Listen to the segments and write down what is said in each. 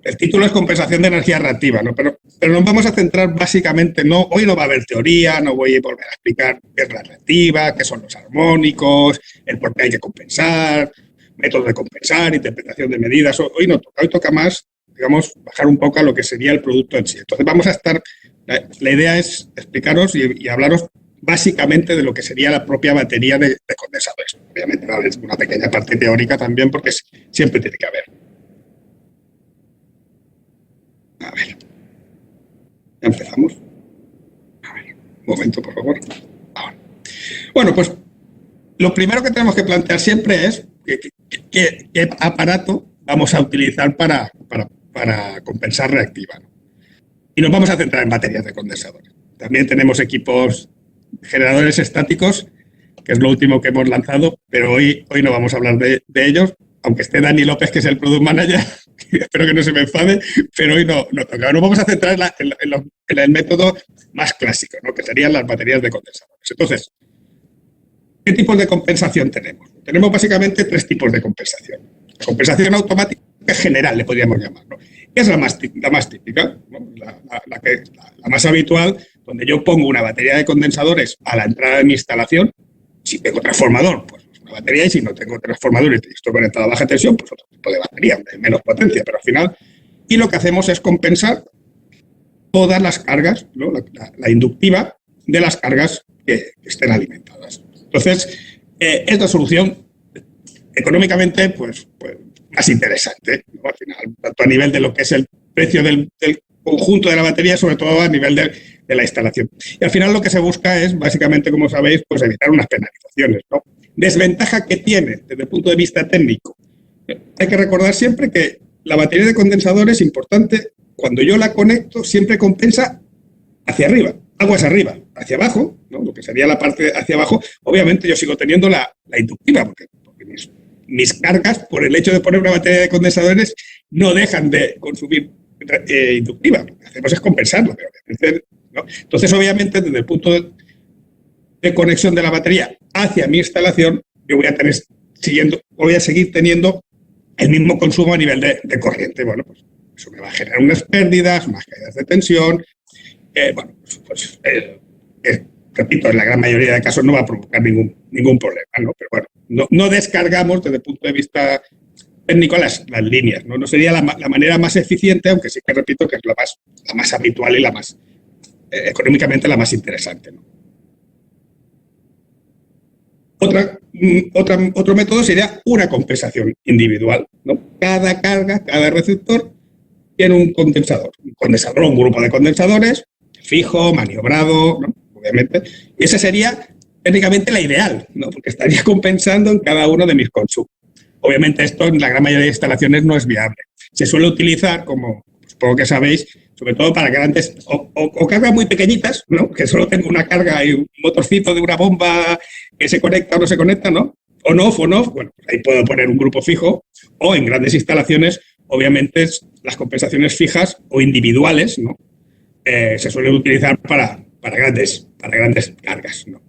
el título es compensación de energía reactiva, ¿no? Pero nos vamos a centrar básicamente, hoy no va a haber teoría, no voy a volver a explicar qué es la reactiva, qué son los armónicos, el por qué hay que compensar, métodos de compensar, interpretación de medidas. Hoy no toca, hoy toca más, digamos, bajar un poco a lo que sería el producto en sí. Entonces vamos a estar, la idea es explicaros y hablaros básicamente de lo que sería la propia batería de condensadores. Obviamente va a haber una pequeña parte teórica también, porque siempre tiene que haber. A ver. Ya empezamos. A ver, un momento, por favor. Ahora. Bueno, pues lo primero que tenemos que plantear siempre es qué aparato vamos a utilizar para compensar reactiva, ¿no? Y nos vamos a centrar en baterías de condensadores. También tenemos equipos generadores estáticos, que es lo último que hemos lanzado, pero hoy no vamos a hablar de ellos, aunque esté Dani López, que es el Product Manager, espero que no se me enfade, pero hoy no toca. Nos vamos a centrar en el método más clásico, ¿no? Que serían las baterías de condensadores. Entonces, ¿qué tipos de compensación tenemos? Tenemos básicamente 3 tipos de compensación. La compensación automática general, le podríamos llamar, ¿no? Que es la más típica, ¿no? la más habitual, donde yo pongo una batería de condensadores a la entrada de mi instalación. Si tengo transformador, pues una batería, y si no tengo transformador y estoy conectado a baja tensión, pues otro tipo de batería, de menos potencia, pero al final. Y lo que hacemos es compensar todas las cargas, ¿no? la inductiva de las cargas que estén alimentadas. Entonces, es la solución económicamente pues más interesante, ¿no? Al final, tanto a nivel de lo que es el precio del conjunto de la batería, sobre todo a nivel de la instalación. Y al final lo que se busca es, básicamente, como sabéis, pues evitar unas penalizaciones, ¿no? Desventaja que tiene desde el punto de vista técnico. Hay que recordar siempre que la batería de condensador es importante. Cuando yo la conecto, siempre compensa hacia arriba, aguas arriba, hacia abajo, ¿no? Lo que sería la parte hacia abajo. Obviamente yo sigo teniendo la inductiva, porque mis cargas, por el hecho de poner una batería de condensadores, no dejan de consumir inductiva. Lo que hacemos es compensarlo, pero obviamente, ¿no? Entonces, obviamente, desde el punto de conexión de la batería hacia mi instalación, yo voy a seguir teniendo el mismo consumo a nivel de corriente. Bueno, pues eso me va a generar unas pérdidas, unas caídas de tensión. Repito, en la gran mayoría de casos no va a provocar ningún problema, ¿no? Pero bueno, no descargamos desde el punto de vista técnico las líneas, ¿no? No sería la manera más eficiente, aunque sí que repito que es la más habitual y la más económicamente la más interesante, ¿no? Otro método sería una compensación individual, ¿no? Cada carga, cada receptor tiene un condensador o un grupo de condensadores fijo, maniobrado, ¿no? Obviamente. Y esa sería técnicamente la ideal, ¿no? Porque estaría compensando en cada uno de mis consumos. Obviamente esto en la gran mayoría de instalaciones no es viable. Se suele utilizar, como supongo que sabéis, sobre todo para grandes o cargas muy pequeñitas, ¿no? Que solo tengo una carga y un motorcito de una bomba que se conecta o no se conecta, ¿no? On-off, bueno, pues ahí puedo poner un grupo fijo. O en grandes instalaciones, obviamente, las compensaciones fijas o individuales, ¿no? Se suelen utilizar para grandes cargas, ¿no?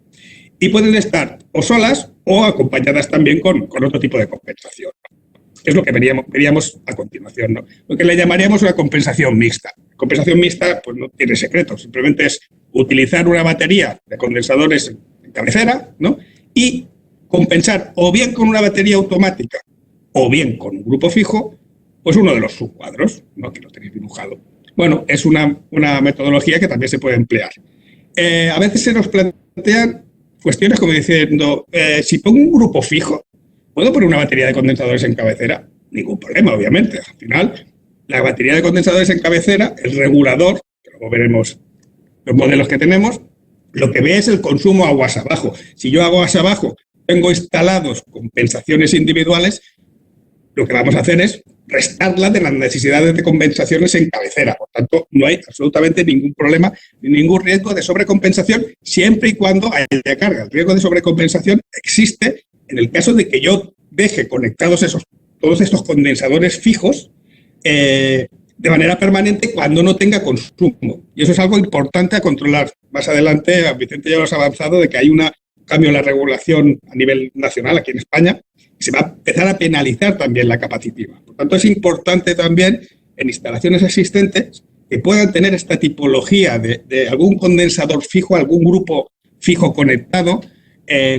Y pueden estar o solas o acompañadas también con otro tipo de compensación, ¿no? Es lo que veríamos a continuación, ¿no? Lo que le llamaríamos una compensación mixta. Compensación mixta, pues no tiene secreto, simplemente es utilizar una batería de condensadores en cabecera, ¿no? Y compensar o bien con una batería automática o bien con un grupo fijo, pues uno de los subcuadros, ¿no? Que lo tenéis dibujado. Bueno, es una metodología que también se puede emplear. A veces se nos plantean cuestiones como diciendo, si pongo un grupo fijo, ¿puedo poner una batería de condensadores en cabecera? Ningún problema, obviamente. Al final, la batería de condensadores en cabecera, el regulador, que luego veremos los modelos que tenemos, lo que ve es el consumo aguas abajo. Si yo aguas abajo tengo instalados compensaciones individuales, lo que vamos a hacer es restarla de las necesidades de compensaciones en cabecera. Por tanto, no hay absolutamente ningún problema ni ningún riesgo de sobrecompensación siempre y cuando haya carga. El riesgo de sobrecompensación existe en el caso de que yo deje conectados todos estos condensadores fijos de manera permanente cuando no tenga consumo. Y eso es algo importante a controlar. Más adelante, Vicente ya os ha avanzado de que hay un cambio en la regulación a nivel nacional aquí en España. Se va a empezar a penalizar también la capacitiva. Por tanto, es importante también en instalaciones existentes que puedan tener esta tipología de algún condensador fijo, algún grupo fijo conectado,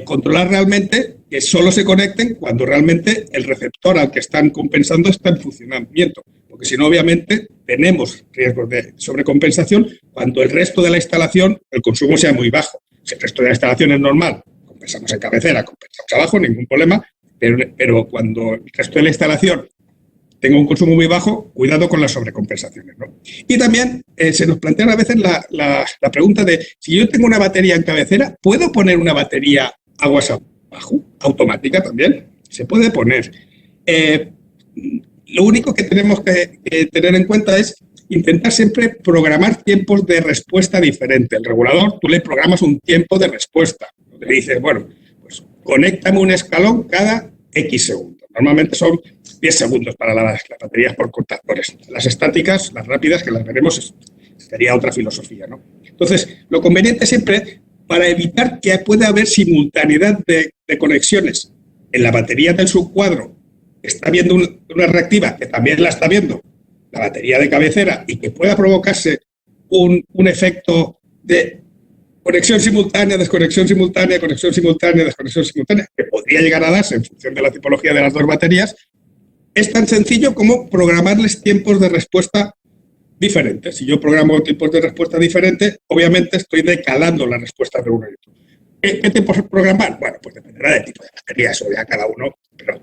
controlar realmente que solo se conecten cuando realmente el receptor al que están compensando está en funcionamiento. Porque si no, obviamente, tenemos riesgos de sobrecompensación cuando el resto de la instalación, el consumo sea muy bajo. Si el resto de la instalación es normal, compensamos en cabecera, compensamos abajo, ningún problema, pero cuando el resto de la instalación tenga un consumo muy bajo, cuidado con las sobrecompensaciones, ¿no? Y también se nos plantea a veces la pregunta de, si yo tengo una batería en cabecera, ¿puedo poner una batería aguas abajo? Automática también, se puede poner. Lo único que tenemos que tener en cuenta es intentar siempre programar tiempos de respuesta diferentes. El regulador, tú le programas un tiempo de respuesta. Le dices, bueno, pues conéctame un escalón cada X segundos. Normalmente son 10 segundos para las baterías por contactores. Las estáticas, las rápidas, que las veremos, sería otra filosofía, ¿no? Entonces, lo conveniente siempre, para evitar que pueda haber simultaneidad de conexiones en la batería del subcuadro, está viendo una reactiva que también la está viendo la batería de cabecera y que pueda provocarse un efecto de conexión simultánea, desconexión simultánea, conexión simultánea, desconexión simultánea, que podría llegar a darse en función de la tipología de las dos baterías, es tan sencillo como programarles tiempos de respuesta diferentes. Si yo programo tiempos de respuesta diferentes, obviamente estoy decalando las respuestas de uno y otro. ¿Qué tiempos programar? Bueno, pues dependerá del tipo de batería, eso ya cada uno,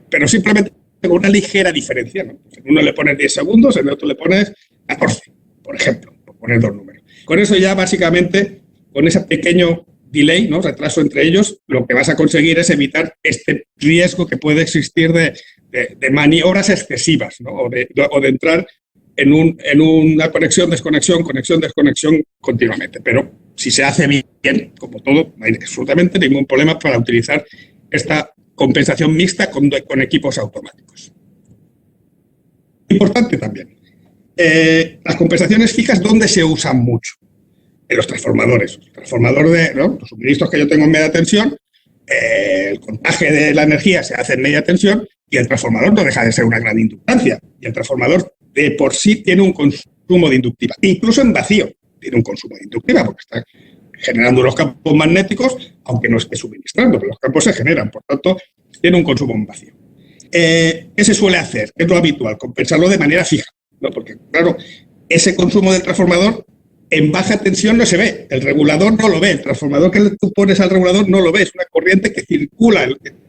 pero simplemente tengo una ligera diferencia, ¿no? En uno le pones 10 segundos, en el otro le pones 14, por ejemplo, por poner dos números. Con eso ya básicamente, con ese pequeño delay, ¿no? Retraso entre ellos, lo que vas a conseguir es evitar este riesgo que puede existir de maniobras excesivas, ¿no? O de entrar en una conexión, desconexión, conexión, desconexión continuamente. Pero si se hace bien, como todo, no hay absolutamente ningún problema para utilizar esta compensación mixta con equipos automáticos. Importante también, las compensaciones fijas, ¿dónde se usan mucho? En los transformadores. El transformador ¿no? Los suministros que yo tengo en media tensión, el contaje de la energía se hace en media tensión y el transformador no deja de ser una gran inductancia. Y el transformador de por sí tiene un consumo de inductiva. Incluso en vacío tiene un consumo de inductiva porque está generando unos campos magnéticos, aunque no esté suministrando, pero los campos se generan, por tanto, tiene un consumo en vacío. ¿Qué se suele hacer? ¿Qué es lo habitual? Compensarlo de manera fija, ¿no? Porque, claro, ese consumo del transformador en baja tensión no se ve, el regulador no lo ve, el transformador que tú pones al regulador no lo ve, es una corriente que circula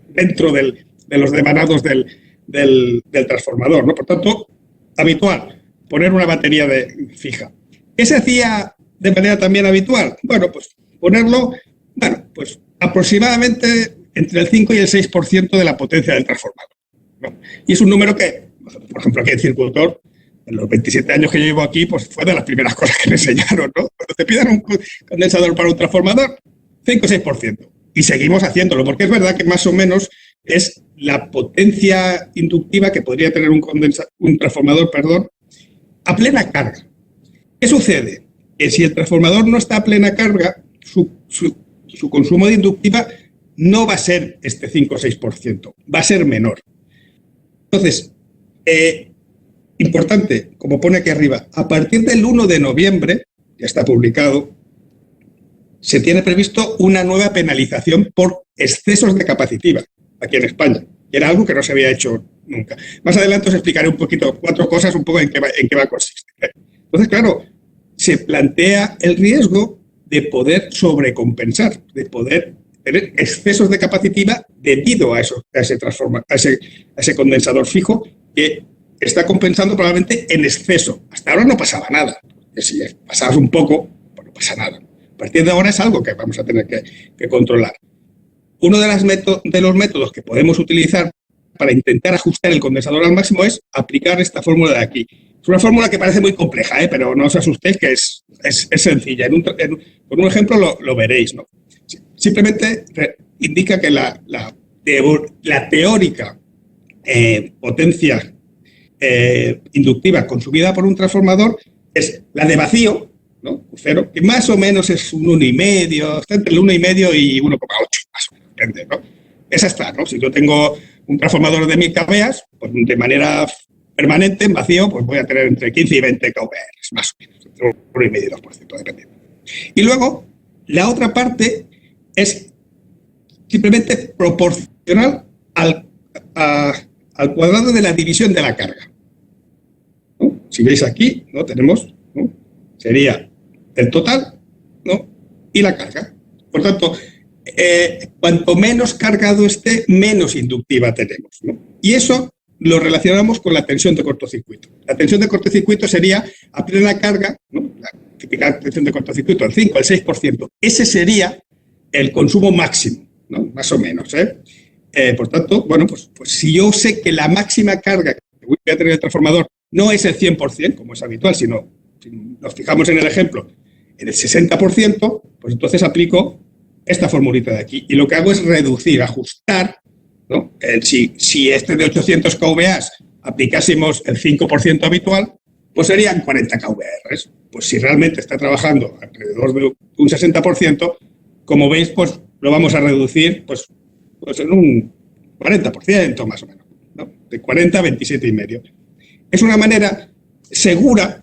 dentro de los demanados del transformador, ¿no? Por tanto, habitual, poner una batería fija. ¿Qué se hacía de manera también habitual? Bueno, pues ponerlo, pues aproximadamente entre el 5 y el 6% de la potencia del transformador, ¿no? Y es un número que, por ejemplo, aquí en Circuitor, en los 27 años que yo llevo aquí, pues fue de las primeras cosas que me enseñaron, ¿no? Cuando te pidan un condensador para un transformador, 5 o 6%. Y seguimos haciéndolo, porque es verdad que más o menos es la potencia inductiva que podría tener un transformador, a plena carga. ¿Qué sucede? Que si el transformador no está a plena carga, su consumo de inductiva no va a ser este 5 o 6%, va a ser menor. Entonces, importante, como pone aquí arriba, a partir del 1 de noviembre, ya está publicado, se tiene previsto una nueva penalización por excesos de capacitiva aquí en España. Era algo que no se había hecho nunca. Más adelante os explicaré un poquito, 4 cosas, un poco en qué va a consistir. Entonces, claro, se plantea el riesgo de poder sobrecompensar, de poder tener excesos de capacitiva debido a ese condensador fijo que está compensando probablemente en exceso. Hasta ahora no pasaba nada. Que si pasabas un poco, pues no pasa nada. A partir de ahora es algo que vamos a tener que controlar. Uno de los métodos que podemos utilizar para intentar ajustar el condensador al máximo es aplicar esta fórmula de aquí. Es una fórmula que parece muy compleja, pero no os asustéis, que es sencilla. Con un ejemplo lo veréis, ¿no? Simplemente indica que la teórica potencia inductiva consumida por un transformador es la de vacío, ¿no? Cero, que más o menos es un 1,5, está entre el 1,5 y 1,8, más o menos, depende, ¿no? Esa está, ¿no? Si yo tengo un transformador de 1000 kVA, pues de manera permanente, en vacío, pues voy a tener entre 15 y 20 kVR, más o menos, entre 1,5 y 2%, dependiendo. Y luego, la otra parte es simplemente proporcional al cuadrado de la división de la carga, ¿no? Si veis aquí, ¿no? Tenemos, ¿no? Sería el total, ¿no? Y la carga. Por tanto, cuanto menos cargado esté, menos inductiva tenemos, ¿no? Y eso lo relacionamos con la tensión de cortocircuito. La tensión de cortocircuito sería a plena carga, ¿no? La típica tensión de cortocircuito, el 5, el 6%. Ese sería el consumo máximo, ¿no? Más o menos, ¿eh? Por tanto, bueno, pues si yo sé que la máxima carga que voy a tener el transformador no es el 100%, como es habitual, sino, si nos fijamos en el ejemplo, en el 60%, pues entonces aplico esta formulita de aquí. Y lo que hago es reducir, ajustar, ¿no? Si este de 800 kVA aplicásemos el 5% habitual, pues serían 40 kVR. Pues si realmente está trabajando alrededor de un 60%, como veis, pues lo vamos a reducir pues en un 40% más o menos, ¿no? De 40 a 27,5. Es una manera segura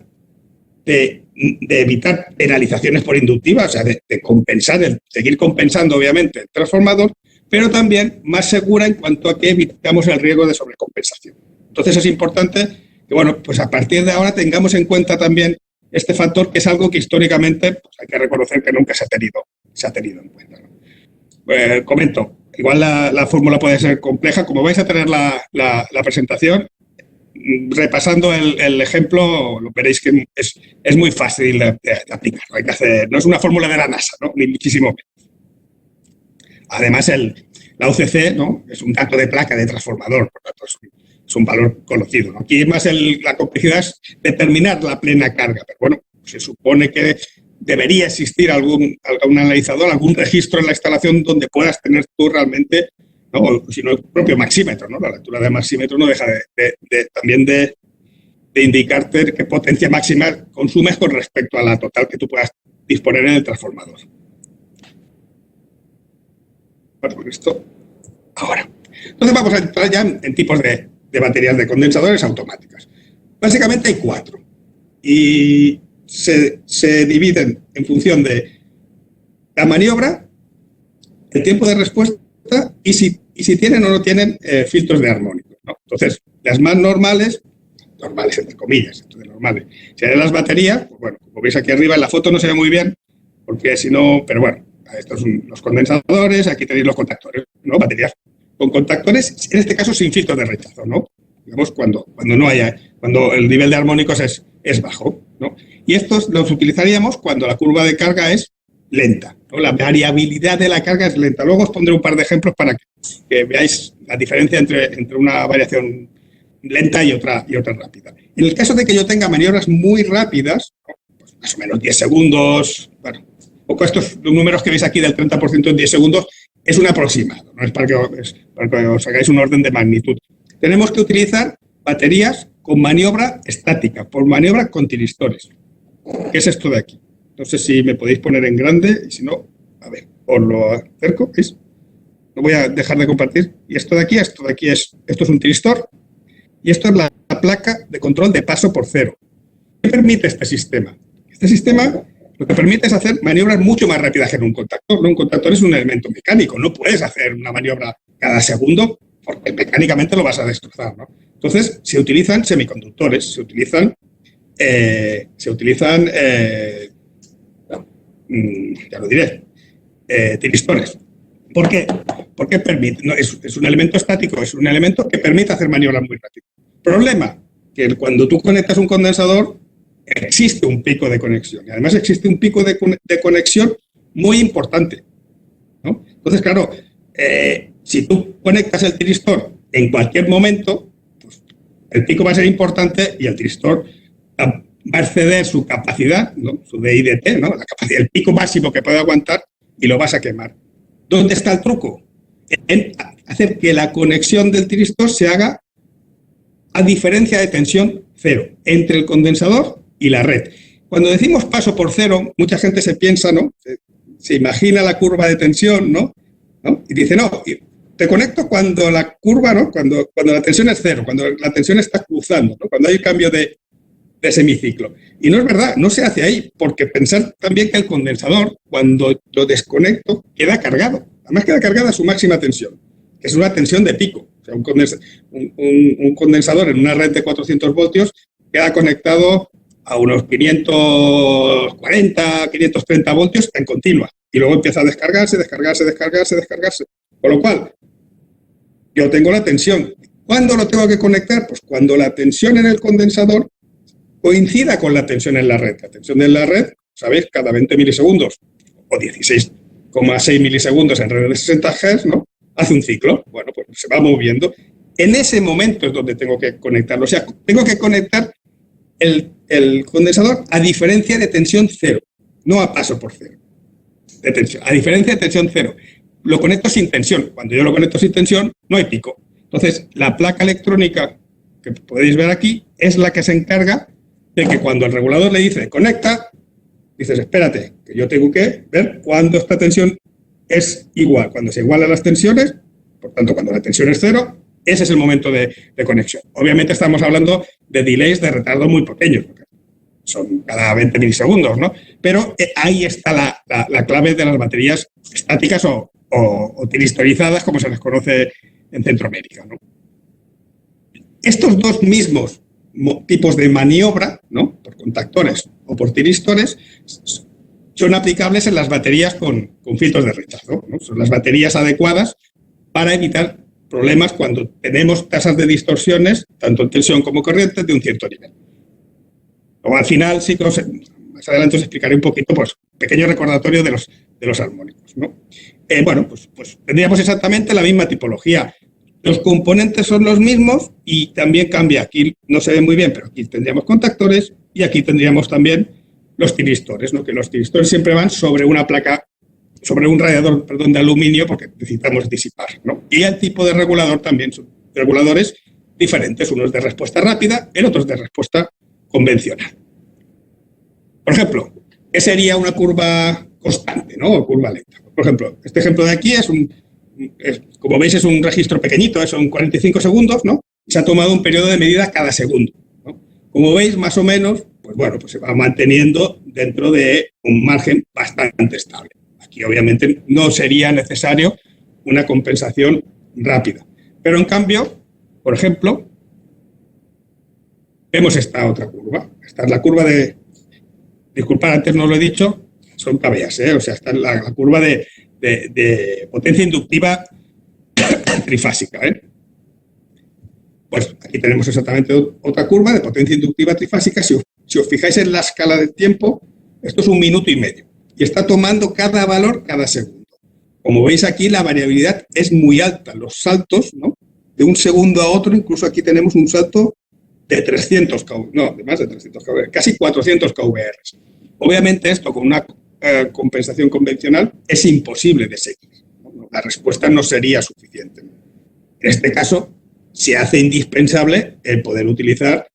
de evitar penalizaciones por inductiva, o sea, de compensar, seguir compensando obviamente el transformador, pero también más segura en cuanto a que evitamos el riesgo de sobrecompensación. Entonces es importante que, bueno, pues a partir de ahora tengamos en cuenta también este factor, que es algo que históricamente pues hay que reconocer que nunca se ha tenido en cuenta, ¿no? Comento, igual la fórmula puede ser compleja. Como vais a tener la presentación, repasando el ejemplo, lo veréis que es muy fácil de aplicar. Hay que hacer, no es una fórmula de la NASA, ¿no? Ni muchísimo menos. Además, la UCC, ¿no? Es un dato de placa de transformador, por lo tanto es un valor conocido, ¿no? Aquí más la complejidad es determinar la plena carga, pero bueno, se supone que debería existir algún analizador, algún registro en la instalación donde puedas tener tú realmente, ¿no? O si no, el propio maxímetro, ¿no? La lectura de maxímetro no deja también de indicarte qué potencia máxima consumes con respecto a la total que tú puedas disponer en el transformador. Bueno, con esto, ahora. Entonces vamos a entrar ya en tipos de baterías de condensadores automáticas. Básicamente hay 4. Y se dividen en función de la maniobra, el tiempo de respuesta y si tienen o no tienen filtros de armónicos, ¿no? Entonces, las más normales entre comillas, entonces normales, serían las baterías. Pues bueno, como veis aquí arriba en la foto no se ve muy bien, porque si no, pero bueno, estos son los condensadores, aquí tenéis los contactores, ¿no? Baterías con contactores, en este caso sin filtros de rechazo, ¿no? Digamos, cuando el nivel de armónicos es bajo, ¿no? Y estos los utilizaríamos cuando la curva de carga es lenta, ¿no? La variabilidad de la carga es lenta. Luego os pondré un par de ejemplos para que veáis la diferencia entre una variación lenta y otra rápida. En el caso de que yo tenga maniobras muy rápidas, pues más o menos 10 segundos, bueno, poco estos números que veis aquí del 30% en 10 segundos, es un aproximado, no es para que os hagáis un orden de magnitud. Tenemos que utilizar baterías con maniobra estática, por maniobra con tiristores. ¿Qué es esto de aquí? No sé si me podéis poner en grande, y si no, a ver, os lo acerco, ¿veis? No voy a dejar de compartir. Y esto de aquí esto es un tiristor, y esto es la placa de control de paso por cero. ¿Qué permite este sistema? Este sistema lo que permite es hacer maniobras mucho más rápidas que en un contactor, ¿no? Un contactor es un elemento mecánico, no puedes hacer una maniobra cada segundo porque mecánicamente lo vas a destrozar, ¿no? Entonces, se utilizan semiconductores, ya lo diré, tiristores. ¿Por qué? Porque permite, no, es un elemento estático, es un elemento que permite hacer maniobras muy rápidas. Problema, que cuando tú conectas un condensador, existe un pico de conexión. Y además existe un pico de conexión muy importante, ¿no? Entonces, claro, si tú conectas el tiristor en cualquier momento, pues el pico va a ser importante y el tiristor va a exceder su capacidad, ¿no? Su DIDT, ¿no? La capacidad, el pico máximo que puede aguantar, y lo vas a quemar. ¿Dónde está el truco? En hacer que la conexión del tiristor se haga a diferencia de tensión cero entre el condensador y la red. Cuando decimos paso por cero, mucha gente se piensa, ¿no? Se imagina la curva de tensión, ¿no? Y dice, no, te conecto cuando la curva, ¿no? Cuando la tensión es cero, cuando la tensión está cruzando, ¿no? Cuando hay cambio de semiciclo. Y no es verdad, no se hace ahí, porque pensar también que el condensador, cuando lo desconecto, queda cargado. Además queda cargada a su máxima tensión, que es una tensión de pico. O sea, un condensador en una red de 400 voltios queda conectado a unos 540, 530 voltios en continua. Y luego empieza a descargarse. Con lo cual, yo tengo la tensión. ¿Cuándo lo tengo que conectar? Pues cuando la tensión en el condensador coincida con la tensión en la red. La tensión en la red, ¿sabéis? Cada 20 milisegundos o 16,6 milisegundos en redes de 60 Hz, ¿no? Hace un ciclo. Bueno, pues se va moviendo. En ese momento es donde tengo que conectarlo. O sea, tengo que conectar el condensador a diferencia de tensión cero, no a paso por cero. De tensión. A diferencia de tensión cero. Lo conecto sin tensión. Cuando yo lo conecto sin tensión, no hay pico. Entonces, la placa electrónica que podéis ver aquí es la que se encarga de que cuando el regulador le dice conecta, dices, espérate, que yo tengo que ver cuándo esta tensión es igual. Cuando se igualan las tensiones, por tanto, cuando la tensión es cero, ese es el momento de conexión. Obviamente estamos hablando de delays de retardo muy pequeños, porque son cada 20 milisegundos, ¿no? Pero ahí está la clave de las baterías estáticas o tiristorizadas, como se les conoce en Centroamérica, ¿no? Estos dos mismos tipos de maniobra, ¿no? Por contactores o por tiristores, son aplicables en las baterías con filtros de rechazo, ¿no? Son las baterías adecuadas para evitar problemas cuando tenemos tasas de distorsiones, tanto en tensión como corriente, de un cierto nivel. O al final, sí que más adelante os explicaré un poquito, pues, pequeño recordatorio de los armónicos, ¿no? Bueno, pues tendríamos exactamente la misma tipología. Los componentes son los mismos y también cambia. Aquí no se ve muy bien, pero aquí tendríamos contactores y aquí tendríamos también los tiristores, ¿no? Que los tiristores siempre van sobre una placa, sobre un radiador, perdón, de aluminio, porque necesitamos disipar, ¿no? Y el tipo de regulador también son reguladores diferentes. Uno es de respuesta rápida, el otro es de respuesta convencional. Por ejemplo, ¿qué sería una curva constante, ¿no? O curva lenta? Por ejemplo, este ejemplo de aquí como veis, es un registro pequeñito, son 45 segundos, ¿no? Se ha tomado un periodo de medida cada segundo, ¿no? Como veis, más o menos, pues bueno, pues se va manteniendo dentro de un margen bastante estable. Aquí, obviamente, no sería necesario una compensación rápida. Pero, en cambio, por ejemplo, vemos esta otra curva. Esta es la curva de... Disculpad, antes no lo he dicho, son KBAs, ¿eh? O sea, esta es la curva de potencia inductiva trifásica, ¿eh? Pues aquí tenemos exactamente otra curva de potencia inductiva trifásica. Si os fijáis en la escala del tiempo, esto es 1 minuto y medio. Y está tomando cada valor cada segundo. Como veis aquí, la variabilidad es muy alta. Los saltos, ¿no? De un segundo a otro, incluso aquí tenemos un salto de 300 kV, no, de más de 300 kV, casi 400 kVR. Obviamente esto con una compensación convencional es imposible de seguir, ¿no? La respuesta no sería suficiente. En este caso, se hace indispensable el poder utilizar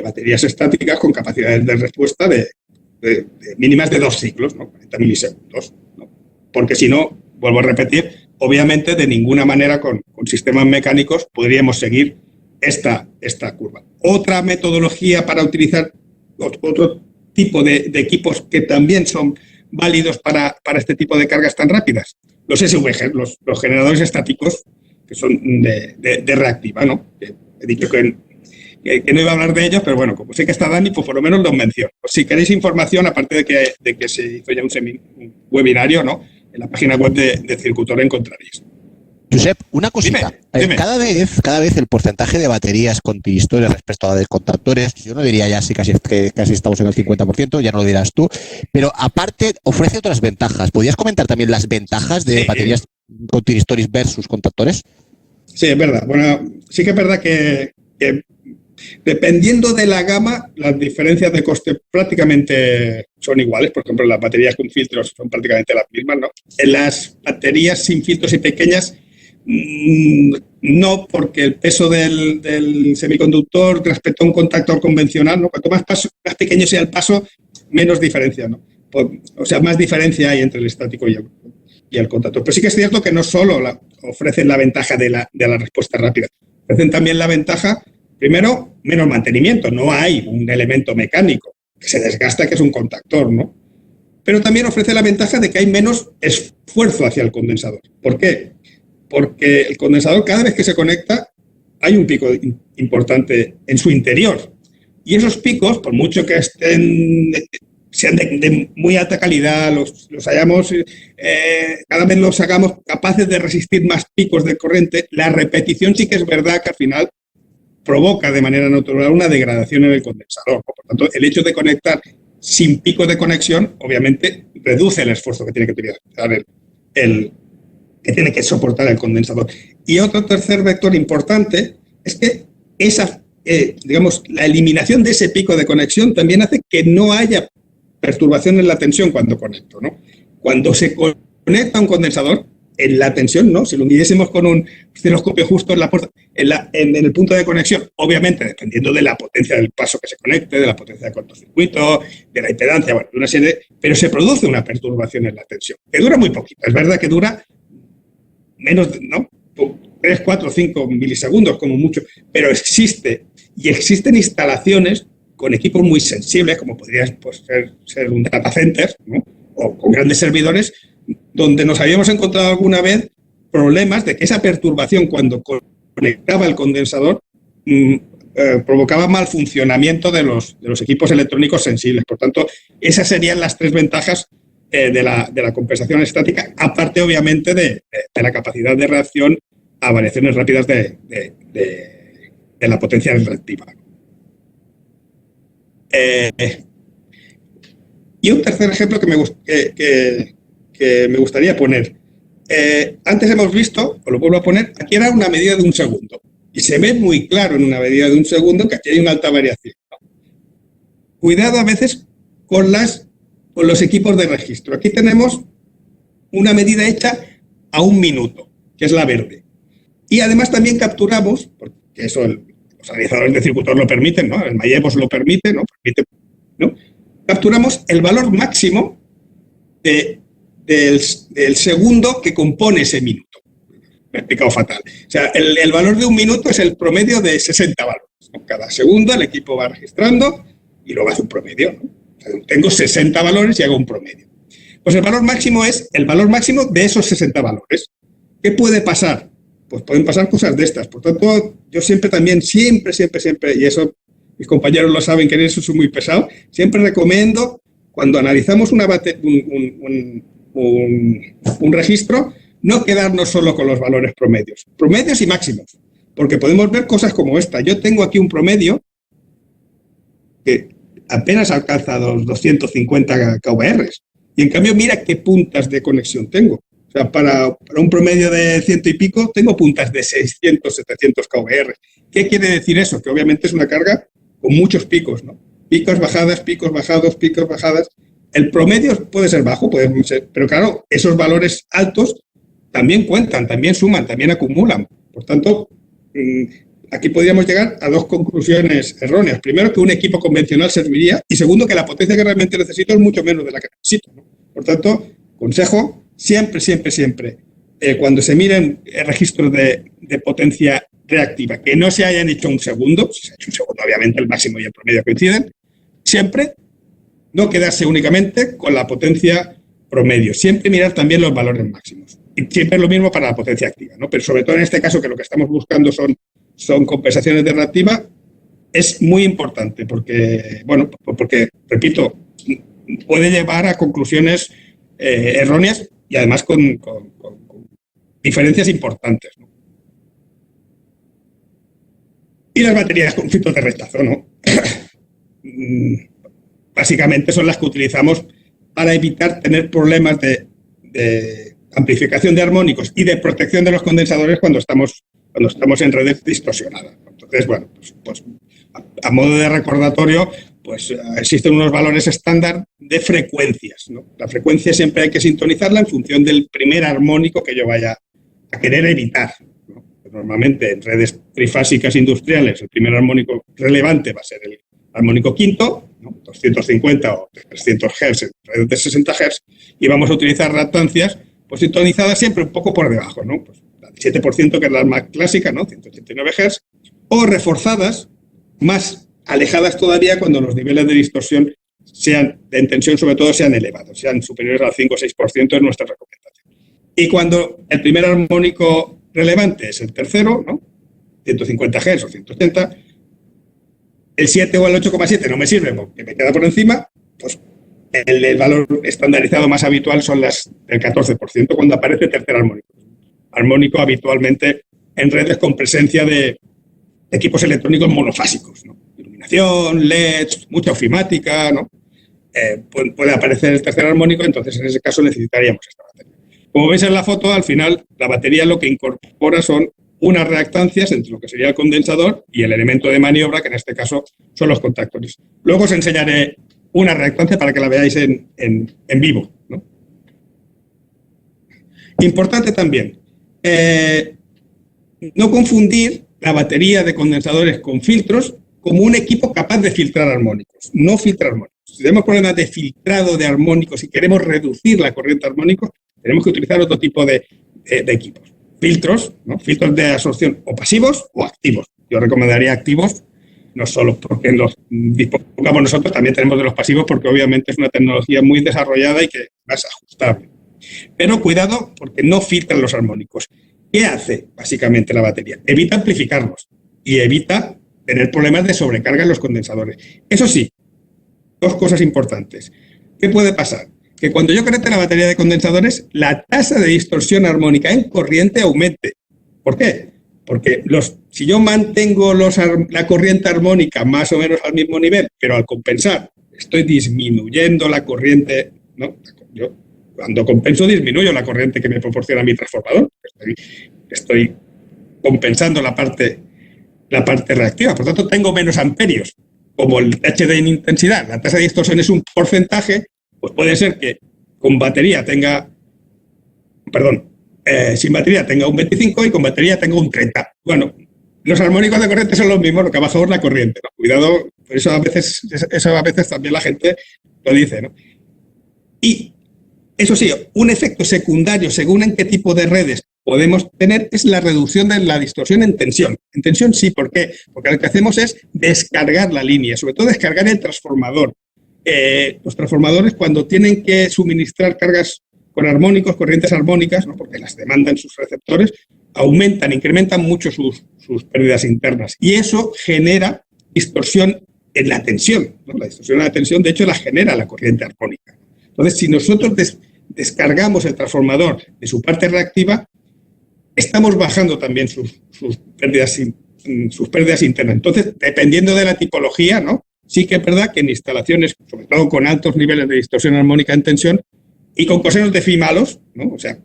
baterías estáticas con capacidades de respuesta de mínimas de 2 ciclos, ¿no? 40 milisegundos, ¿no? Porque si no, vuelvo a repetir, obviamente de ninguna manera con sistemas mecánicos podríamos seguir esta curva. Otra metodología para utilizar otro tipo de equipos que también son válidos para este tipo de cargas tan rápidas. Los SVG, los generadores estáticos, que son de reactiva, ¿no? He dicho que no iba a hablar de ellos, pero bueno, como sé que está Dani, pues por lo menos los menciono. Pues si queréis información, aparte de que se hizo ya un webinario, ¿no? En la página web de Circutor encontraréis. Josep, una cosita. Dime. Cada vez el porcentaje de baterías con tiristores respecto a de contactores, yo no diría ya si casi estamos en el 50%, ya no lo dirás tú, pero aparte ofrece otras ventajas. ¿Podrías comentar también las ventajas de baterías con tiristores versus contactores? Sí, es verdad. Bueno, sí que es verdad que dependiendo de la gama, las diferencias de coste prácticamente son iguales. Por ejemplo, las baterías con filtros son prácticamente las mismas, ¿no? En las baterías sin filtros y pequeñas, no, porque el peso del semiconductor respecto a un contactor convencional, ¿no? Cuanto más pequeño sea el paso, menos diferencia, ¿no? O sea, más diferencia hay entre el estático y el... y el contactor. Pero sí que es cierto que no solo ofrecen la ventaja de la respuesta rápida, ofrecen también la ventaja, primero, menos mantenimiento. No hay un elemento mecánico que se desgasta, que es un contactor, ¿no? Pero también ofrece la ventaja de que hay menos esfuerzo hacia el condensador. ¿Por qué? Porque el condensador, cada vez que se conecta, hay un pico importante en su interior. Y esos picos, por mucho que sean de muy alta calidad, los hayamos, cada vez los hagamos capaces de resistir más picos de corriente, la repetición sí que es verdad que al final provoca de manera natural una degradación en el condensador. Por tanto, el hecho de conectar sin pico de conexión, obviamente, reduce el esfuerzo que tiene que utilizar que tiene que soportar el condensador. Y otro tercer vector importante es que la eliminación de ese pico de conexión también hace que no haya perturbación en la tensión cuando conecto, ¿no? Cuando se conecta un condensador, en la tensión, ¿no? Si lo midiésemos con un osciloscopio justo en el punto de conexión, obviamente, dependiendo de la potencia del paso que se conecte, de la potencia de cortocircuito, de la impedancia, bueno, de una serie pero se produce una perturbación en la tensión, que dura muy poquito. Es verdad que dura menos, ¿no? 3, 4, 5 milisegundos como mucho, pero existe. Y existen instalaciones con equipos muy sensibles, como podría ser un data center, ¿no? O con grandes servidores, donde nos habíamos encontrado alguna vez problemas de que esa perturbación cuando conectaba el condensador provocaba mal funcionamiento de los equipos electrónicos sensibles. Por tanto, esas serían las tres ventajas de la compensación estática, aparte obviamente de la capacidad de reacción a variaciones rápidas de la potencia reactiva. Y un tercer ejemplo que me gustaría poner. Antes hemos visto, os lo vuelvo a poner, aquí era una medida de un segundo. Y se ve muy claro en una medida de un segundo que aquí hay una alta variación. Cuidado a veces con los equipos de registro. Aquí tenemos una medida hecha a 1 minuto, que es la verde. Y además también capturamos, porque eso los analizadores de circuitos lo permiten, ¿no? El MAEVOS lo permite, ¿no? Capturamos el valor máximo del segundo que compone ese minuto. Me he explicado fatal. O sea, el valor de 1 minuto es el promedio de 60 valores, ¿no? Cada segundo el equipo va registrando y luego hace un promedio, ¿no? O sea, tengo 60 valores y hago un promedio. Pues el valor máximo es el valor máximo de esos 60 valores. ¿Qué puede pasar? Pues pueden pasar cosas de estas. Por tanto, yo siempre, y eso mis compañeros lo saben, que en eso soy muy pesado, siempre recomiendo, cuando analizamos un registro, no quedarnos solo con los valores promedios y máximos, porque podemos ver cosas como esta. Yo tengo aquí un promedio que apenas alcanza los 250 kVR, y en cambio mira qué puntas de conexión tengo. O sea, para un promedio de 100 y pico, tengo puntas de 600, 700 kVR. ¿Qué quiere decir eso? Que obviamente es una carga con muchos picos, ¿no? Picos, bajadas, picos, bajados, picos, bajadas. El promedio puede ser bajo, pero claro, esos valores altos también cuentan, también suman, también acumulan. Por tanto, aquí podríamos llegar a dos conclusiones erróneas. Primero, que un equipo convencional serviría, y segundo, que la potencia que realmente necesito es mucho menos de la que necesito, ¿no? Por tanto, consejo, siempre, cuando se miren registros de potencia reactiva, que no se hayan hecho un segundo, si se ha hecho un segundo, obviamente el máximo y el promedio coinciden, siempre no quedarse únicamente con la potencia promedio, siempre mirar también los valores máximos. Y siempre es lo mismo para la potencia activa, ¿no? Pero sobre todo en este caso, que lo que estamos buscando son compensaciones de reactiva, es muy importante porque, repito, puede llevar a conclusiones erróneas y además con diferencias importantes, ¿no? Y las baterías con filtros de rechazo, ¿no? Básicamente son las que utilizamos para evitar tener problemas de amplificación de armónicos y de protección de los condensadores cuando estamos en redes distorsionadas. Entonces, bueno, pues a modo de recordatorio, pues existen unos valores estándar de frecuencias, ¿no? La frecuencia siempre hay que sintonizarla en función del primer armónico que yo vaya a querer evitar, ¿no? Normalmente en redes trifásicas industriales el primer armónico relevante va a ser el armónico quinto, ¿no? 250 o 300 Hz en redes de 60 Hz, y vamos a utilizar reactancias pues sintonizadas siempre un poco por debajo, ¿no? Pues la 7%, que es la más clásica, ¿no? 189 Hz, o reforzadas, más alejadas todavía cuando los niveles de distorsión en tensión sobre todo sean elevados, sean superiores al 5 o 6% es nuestra recomendación. Y cuando el primer armónico relevante es el tercero, ¿no? 150 Hz o 180, el 7 o el 8,7 no me sirve porque me queda por encima, pues el valor estandarizado más habitual son las del 14%, cuando aparece tercer armónico. Armónico habitualmente en redes con presencia de equipos electrónicos monofásicos, ¿no? Iluminación, LEDs, mucha ofimática, ¿no? Puede aparecer el tercer armónico, entonces en ese caso necesitaríamos esta batería. Como veis en la foto, al final la batería lo que incorpora son unas reactancias entre lo que sería el condensador y el elemento de maniobra, que en este caso son los contactores. Luego os enseñaré una reactancia para que la veáis en vivo, ¿no? Importante también, no confundir la batería de condensadores con filtros como un equipo capaz de filtrar armónicos, no filtra armónicos. Si tenemos problemas de filtrado de armónicos y queremos reducir la corriente armónica, tenemos que utilizar otro tipo de equipos. Filtros, ¿no? Filtros de absorción o pasivos o activos. Yo recomendaría activos, no solo porque los dispongamos nosotros, también tenemos de los pasivos porque obviamente es una tecnología muy desarrollada y que es ajustable. Pero cuidado porque no filtran los armónicos. ¿Qué hace básicamente la batería? Evita amplificarlos y evita tener problemas de sobrecarga en los condensadores. Eso sí, dos cosas importantes. ¿Qué puede pasar? Que cuando yo conecte la batería de condensadores, la tasa de distorsión armónica en corriente aumente. ¿Por qué? Porque si yo mantengo la corriente armónica más o menos al mismo nivel, pero al compensar estoy disminuyendo la corriente, ¿no? Yo cuando compenso disminuyo la corriente que me proporciona mi transformador. Estoy compensando la parte reactiva. Por tanto, tengo menos amperios. Como el HD en intensidad, la tasa de distorsión es un porcentaje, pues puede ser que con batería sin batería tenga un 25 y con batería tenga un 30. Bueno, los armónicos de corriente son los mismos, lo que ha bajado es la corriente, ¿no? Cuidado, eso a veces también la gente lo dice, ¿no? Y eso sí, un efecto secundario, según en qué tipo de redes podemos tener, es la reducción de la distorsión en tensión. En tensión sí, ¿por qué? Porque lo que hacemos es descargar la línea, sobre todo descargar el transformador. Los transformadores, cuando tienen que suministrar cargas con armónicos, corrientes armónicas, ¿no? Porque las demandan sus receptores, incrementan mucho sus pérdidas internas. Y eso genera distorsión en la tensión, ¿no? La distorsión en la tensión, de hecho, la genera la corriente armónica. Entonces, si nosotros descargamos el transformador de su parte reactiva, estamos bajando también sus pérdidas internas. Entonces, dependiendo de la tipología, ¿no? Sí que es verdad que en instalaciones, sobre todo con altos niveles de distorsión armónica en tensión y con cosenos de phi malos, ¿no? O sea,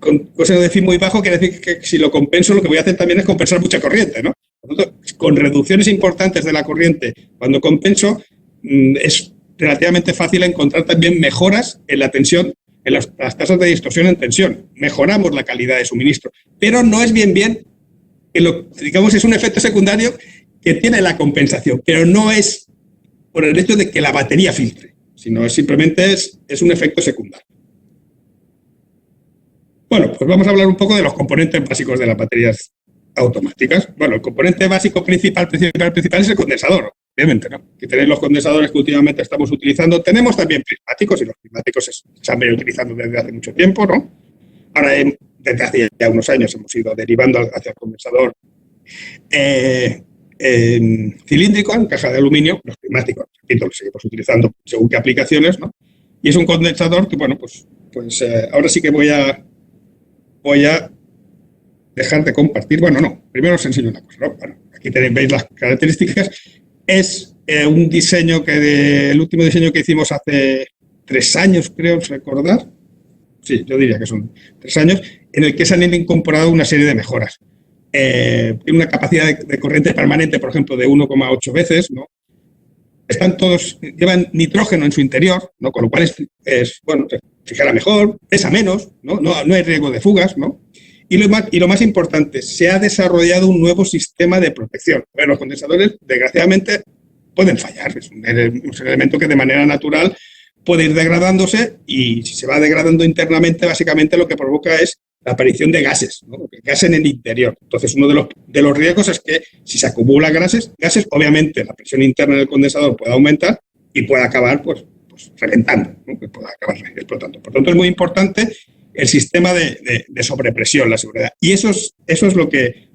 con coseno de phi muy bajo, quiere decir que si lo compenso, lo que voy a hacer también es compensar mucha corriente, ¿no? Por lo tanto, con reducciones importantes de la corriente, cuando compenso, es relativamente fácil encontrar también mejoras en la tensión, en las tasas de distorsión en tensión. Mejoramos la calidad de suministro, pero no es bien que digamos, es un efecto secundario que tiene la compensación, pero no es por el hecho de que la batería filtre, sino simplemente es un efecto secundario. Bueno, pues vamos a hablar un poco de los componentes básicos de las baterías automáticas. Bueno, el componente básico principal es el condensador, obviamente, ¿no? Aquí tenéis los condensadores que últimamente estamos utilizando. Tenemos también prismáticos, y los prismáticos se han venido utilizando desde hace mucho tiempo, ¿no? Ahora, desde hace ya unos años, hemos ido derivando hacia el condensador cilíndrico, en caja de aluminio. Los prismáticos, repito, los seguimos utilizando según qué aplicaciones, ¿no? Y es un condensador que, bueno, pues ahora sí que voy a dejar de compartir. Bueno, no, primero os enseño una cosa, ¿no? Bueno, aquí veis las características. Es un diseño el último diseño que hicimos hace 3 años, creo recordar. Sí, yo diría que son 3 años, en el que se han incorporado una serie de mejoras. Tiene una capacidad de corriente permanente, por ejemplo, de 1,8 veces, ¿no? Llevan nitrógeno en su interior, ¿no? Con lo cual bueno, refrigera mejor, pesa menos, ¿no? No hay riesgo de fugas, ¿no? Y lo más importante, se ha desarrollado un nuevo sistema de protección. Bueno, los condensadores, desgraciadamente, pueden fallar. Es un elemento que de manera natural puede ir degradándose y si se va degradando internamente, básicamente lo que provoca es la aparición de gases, ¿no? Gas en el interior. Entonces, uno de los riesgos es que si se acumulan gases, obviamente la presión interna del condensador puede aumentar y puede acabar pues reventando, ¿no? Que puede acabar explotando. Por tanto, es muy importante el sistema de sobrepresión, la seguridad. Y eso es lo que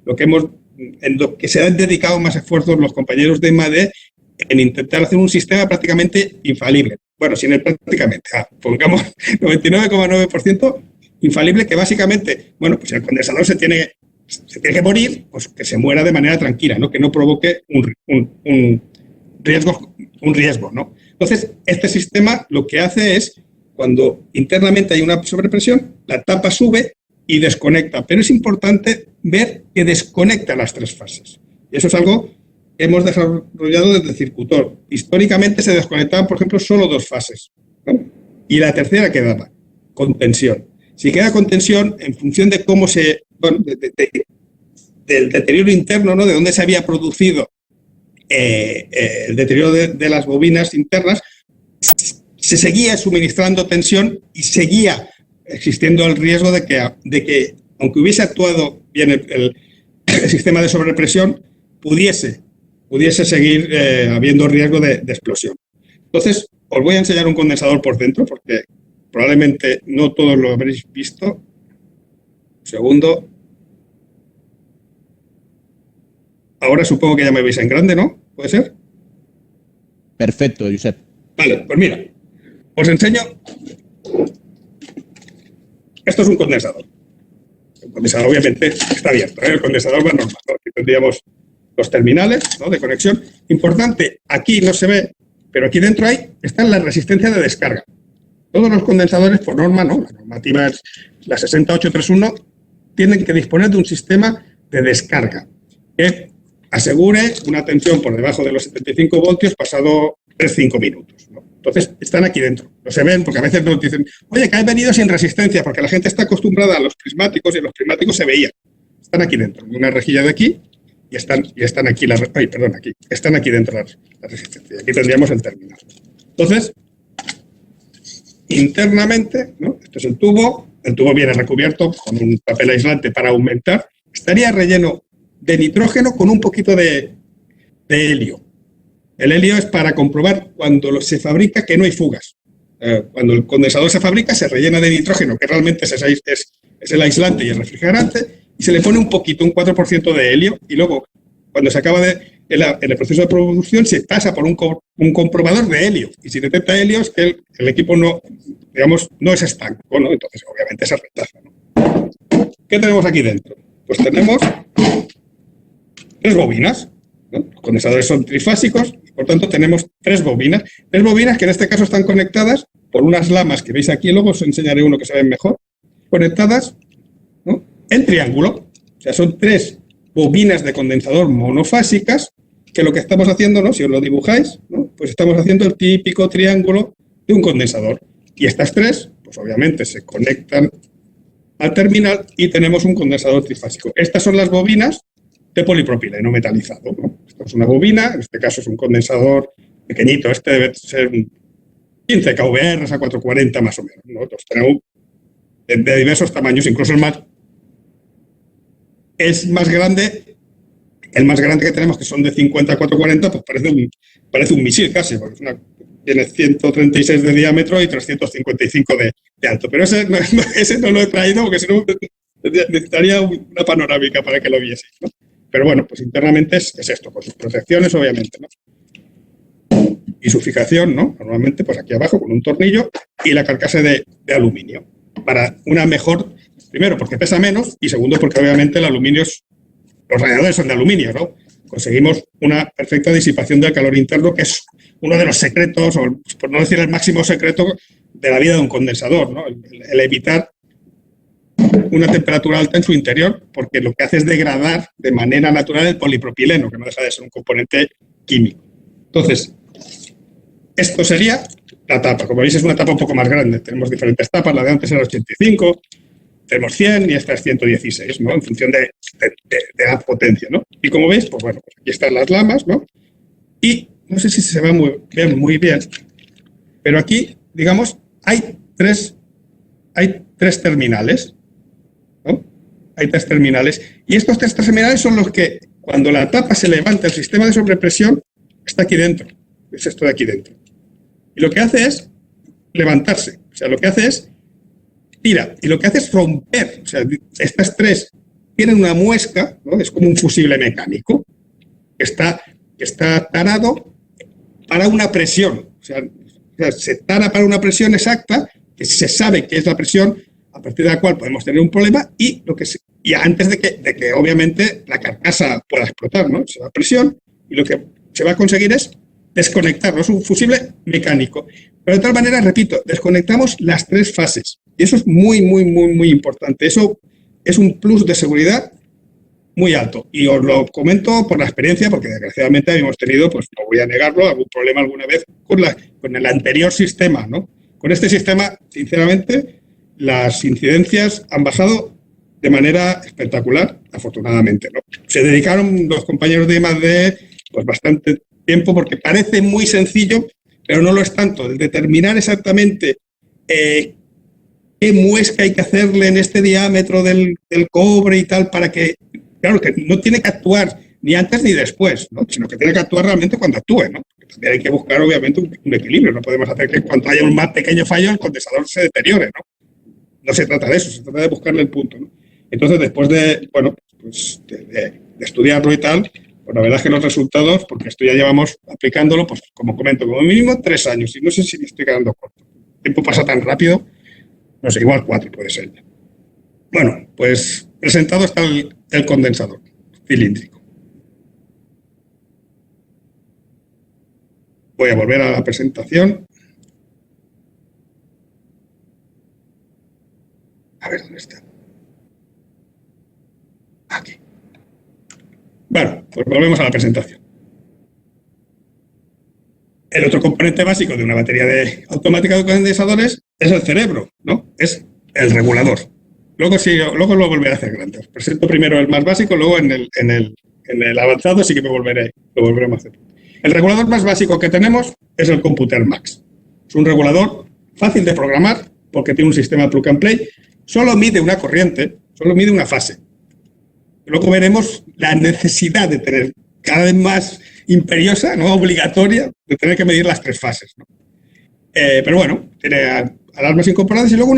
se han dedicado más esfuerzos los compañeros de I+D en intentar hacer un sistema prácticamente infalible. Bueno, sin el prácticamente, pongamos 99,9% infalible, que básicamente, bueno, pues el condensador se tiene que morir, pues que se muera de manera tranquila, ¿no? Que no provoque un riesgo, ¿no? Entonces, este sistema lo que hace es, cuando internamente hay una sobrepresión, la tapa sube y desconecta. Pero es importante ver que desconecta las tres fases. Y eso es algo que hemos desarrollado desde Circutor. Históricamente se desconectaban, por ejemplo, solo dos fases, ¿no? Y la tercera quedaba con tensión. Si queda con tensión, en función de cómo del deterioro interno, ¿no? De dónde se había producido el deterioro de las bobinas internas, se seguía suministrando tensión y seguía existiendo el riesgo de que aunque hubiese actuado bien el sistema de sobrepresión, pudiese seguir habiendo riesgo de explosión. Entonces, os voy a enseñar un condensador por dentro, porque probablemente no todos lo habréis visto. Un segundo. Ahora supongo que ya me veis en grande, ¿no? ¿Puede ser? Perfecto, Josep. Vale, pues mira, os enseño. Esto es un condensador. El condensador obviamente está abierto, ¿eh? El condensador va normal, ¿no? Aquí tendríamos los terminales, ¿no? De conexión. Importante, aquí no se ve, pero aquí dentro está la resistencia de descarga. Todos los condensadores, por norma, ¿no? La normativa es la 60831, tienen que disponer de un sistema de descarga que asegure una tensión por debajo de los 75 voltios pasado 3-5 minutos, ¿no? Entonces, están aquí dentro. No se ven porque a veces nos dicen, oye, que han venido sin resistencia, porque la gente está acostumbrada a los prismáticos y en los prismáticos se veían. Están aquí dentro, una rejilla de aquí y están aquí aquí. Están aquí dentro la resistencia. Y aquí tendríamos el terminal. Entonces, internamente, ¿no? Este es el tubo viene recubierto con un papel aislante para aumentar. Estaría relleno de nitrógeno con un poquito de helio. El helio es para comprobar cuando se fabrica que no hay fugas. Cuando el condensador se fabrica, se rellena de nitrógeno, que realmente es el aislante y el refrigerante, y se le pone un poquito, un 4% de helio, y luego, cuando se acaba en el proceso de producción, se pasa por un comprobador de helio. Y si detecta helio, es que el equipo no es estanco, ¿no? Entonces, obviamente, se rechaza, ¿no? ¿Qué tenemos aquí dentro? Pues tenemos 3 bobinas, ¿no? Los condensadores son trifásicos, y por tanto tenemos 3 bobinas. 3 bobinas que en este caso están conectadas por unas lamas que veis aquí, luego os enseñaré uno que se ve mejor, conectadas, ¿no? En triángulo. O sea, son 3 bobinas de condensador monofásicas que lo que estamos haciendo, ¿no? Si os lo dibujáis, ¿no? Pues estamos haciendo el típico triángulo de un condensador. Y estas 3, pues obviamente se conectan al terminal y tenemos un condensador trifásico. Estas son las bobinas de polipropileno metalizado, ¿no? Esto es una bobina, en este caso es un condensador pequeñito, este debe ser un 15 kVR a 440 más o menos, ¿no? Entonces tenemos de diversos tamaños, incluso el más grande que tenemos, que son de 50 a 440, pues parece un misil casi, porque tiene 136 de diámetro y 355 de alto. Pero ese no lo he traído porque si no necesitaría una panorámica para que lo vieseis, ¿no? Pero bueno, pues internamente es esto, con sus protecciones obviamente, ¿no? Y su fijación, ¿no? Normalmente pues aquí abajo con un tornillo y la carcasa de aluminio. Para una mejor, primero porque pesa menos y segundo porque obviamente el aluminio los radiadores son de aluminio, ¿no? Conseguimos una perfecta disipación del calor interno, que es uno de los secretos, o por no decir el máximo secreto de la vida de un condensador, ¿no? El evitar una temperatura alta en su interior, porque lo que hace es degradar de manera natural el polipropileno, que no deja de ser un componente químico. Entonces, esto sería la tapa. Como veis, es una tapa un poco más grande. Tenemos diferentes tapas, la de antes era 85, tenemos 100 y esta es 116, ¿no? En función de la potencia, ¿no? Y como veis, pues bueno, pues aquí están las lamas, ¿no? Y no sé si se va muy bien, pero aquí digamos, hay tres terminales, ¿no? Hay tres terminales. Y estos tres terminales son los que, cuando la tapa se levanta, el sistema de sobrepresión está aquí dentro. Es esto de aquí dentro. Y lo que hace es levantarse. O sea, lo que hace es tira. Y lo que hace es romper. O sea, estas tres tienen una muesca, ¿no? Es como un fusible mecánico que está tarado para una presión. O sea, se tara para una presión exacta, que se sabe que es la presión a partir de la cual podemos tener un problema y antes de que obviamente la carcasa pueda explotar, ¿no? Se da presión y lo que se va a conseguir es desconectarlo. Es un fusible mecánico. Pero de tal manera, repito, desconectamos las tres fases. Y eso es muy, muy, muy, muy importante. Eso es un plus de seguridad muy alto. Y os lo comento por la experiencia, porque desgraciadamente habíamos tenido, pues no voy a negarlo, algún problema alguna vez con el anterior sistema, ¿no? Con este sistema, sinceramente, las incidencias han bajado de manera espectacular, afortunadamente, ¿no? Se dedicaron los compañeros de I+D pues bastante tiempo, porque parece muy sencillo, pero no lo es tanto. El determinar exactamente qué muesca hay que hacerle en este diámetro del cobre y tal, para que, claro, que no tiene que actuar ni antes ni después, ¿no? Sino que tiene que actuar realmente cuando actúe, ¿no? También hay que buscar, obviamente, un equilibrio. No podemos hacer que cuando haya un más pequeño fallo, el condensador se deteriore, ¿no? No se trata de eso, se trata de buscarle el punto, ¿no? Entonces, después de, bueno, pues de estudiarlo y tal, pues la verdad es que los resultados, porque esto ya llevamos aplicándolo, pues como comento, como mínimo 3 años, y no sé si me estoy quedando corto. El tiempo pasa tan rápido, no sé, igual 4 puede ser. Bueno, pues presentado está el condensador cilíndrico. Voy a volver a la presentación. A ver, ¿dónde está? Aquí. Bueno, pues volvemos a la presentación. El otro componente básico de una batería automática de condensadores es el cerebro, ¿no? Es el regulador. Luego lo volveré a hacer grande. Os presento primero el más básico, luego en el avanzado sí que lo volveremos a hacer. El regulador más básico que tenemos es el Computer Max. Es un regulador fácil de programar porque tiene un sistema plug and play. Solo mide una corriente, solo mide una fase. Luego veremos la necesidad de tener cada vez más imperiosa, no obligatoria, de tener que medir las 3 fases, ¿no? Pero bueno, tiene alarmas incorporadas y luego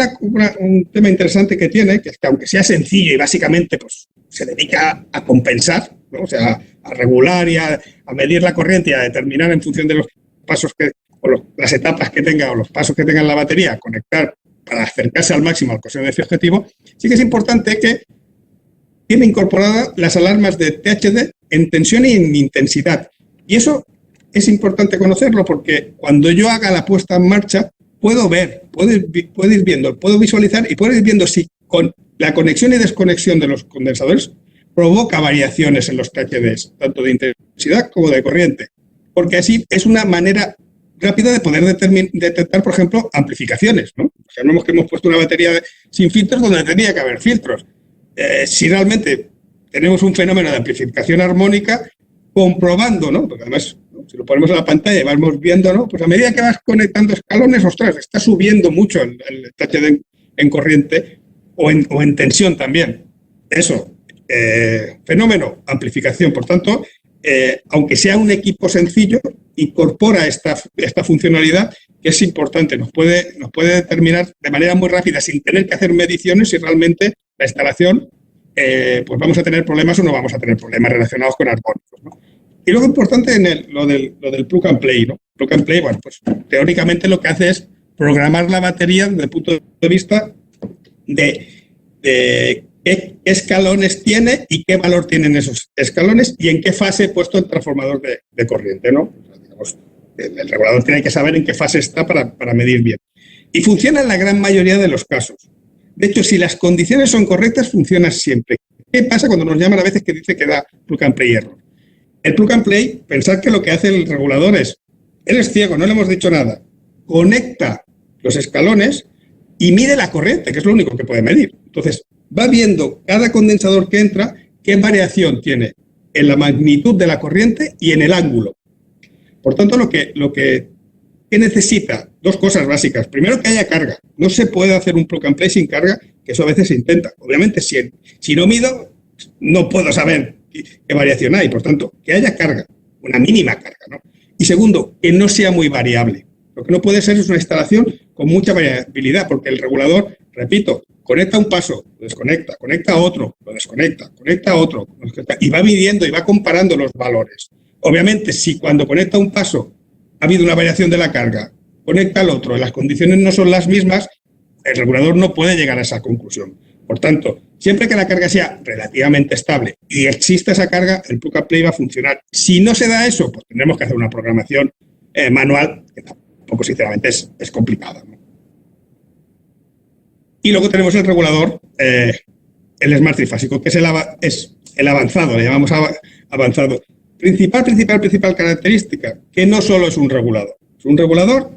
un tema interesante que tiene, que es que aunque sea sencillo y básicamente pues, se dedica a compensar, ¿no? O sea, a regular y a medir la corriente y a determinar en función de los pasos las etapas que tenga o los pasos que tenga en la batería, conectar para acercarse al máximo al coseno de ese objetivo, sí que es importante que tiene incorporadas las alarmas de THD en tensión y en intensidad. Y eso es importante conocerlo porque cuando yo haga la puesta en marcha, puedo ir viendo, puedo visualizar y puedo ir viendo si con la conexión y desconexión de los condensadores provoca variaciones en los THDs, tanto de intensidad como de corriente. Porque así es una manera rápida de poder detectar, por ejemplo, amplificaciones, ¿no? O sea, no hemos puesto una batería sin filtros donde tenía que haber filtros. Si realmente tenemos un fenómeno de amplificación armónica, comprobando, ¿no? Porque además, ¿no? Si lo ponemos en la pantalla y vamos viendo, ¿no? Pues a medida que vas conectando escalones, ostras, está subiendo mucho el THD en corriente o en tensión también. Eso, fenómeno, amplificación. Por tanto, aunque sea un equipo sencillo, incorpora esta funcionalidad que es importante. Nos puede determinar de manera muy rápida, sin tener que hacer mediciones, si realmente la instalación, pues vamos a tener problemas o no vamos a tener problemas relacionados con armónicos, ¿no? Y luego importante lo del plug and play, ¿no? Plug and play, bueno, pues teóricamente lo que hace es programar la batería desde el punto de vista de qué escalones tiene y qué valor tienen esos escalones y en qué fase he puesto el transformador de corriente, ¿no? O sea, digamos, el regulador tiene que saber en qué fase está para medir bien. Y funciona en la gran mayoría de los casos. De hecho, si las condiciones son correctas, funciona siempre. ¿Qué pasa cuando nos llaman a veces que dice que da plug and play error? El plug and play, pensar que lo que hace el regulador es, él es ciego, no le hemos dicho nada, conecta los escalones y mide la corriente, que es lo único que puede medir. Entonces, va viendo cada condensador que entra qué variación tiene en la magnitud de la corriente y en el ángulo. Por tanto, lo que ¿qué necesita? Dos cosas básicas. Primero, que haya carga. No se puede hacer un plug and play sin carga, que eso a veces se intenta. Obviamente, si no mido, no puedo saber qué variación hay. Por tanto, que haya carga, una mínima carga, ¿no? Y segundo, que no sea muy variable. Lo que no puede ser es una instalación con mucha variabilidad, porque el regulador, repito, conecta un paso, lo desconecta, conecta a otro, lo desconecta, conecta a otro, lo desconecta, y va midiendo y va comparando los valores. Obviamente, si cuando conecta un paso ha habido una variación de la carga, conecta al otro, las condiciones no son las mismas, el regulador no puede llegar a esa conclusión. Por tanto, siempre que la carga sea relativamente estable y exista esa carga, el plug and play va a funcionar. Si no se da eso, pues tendremos que hacer una programación manual, que tampoco sinceramente es complicada, ¿no? Y luego tenemos el regulador, el Smart trifásico, que es el avanzado, le llamamos avanzado. Principal característica, que no solo es un regulador. Es un regulador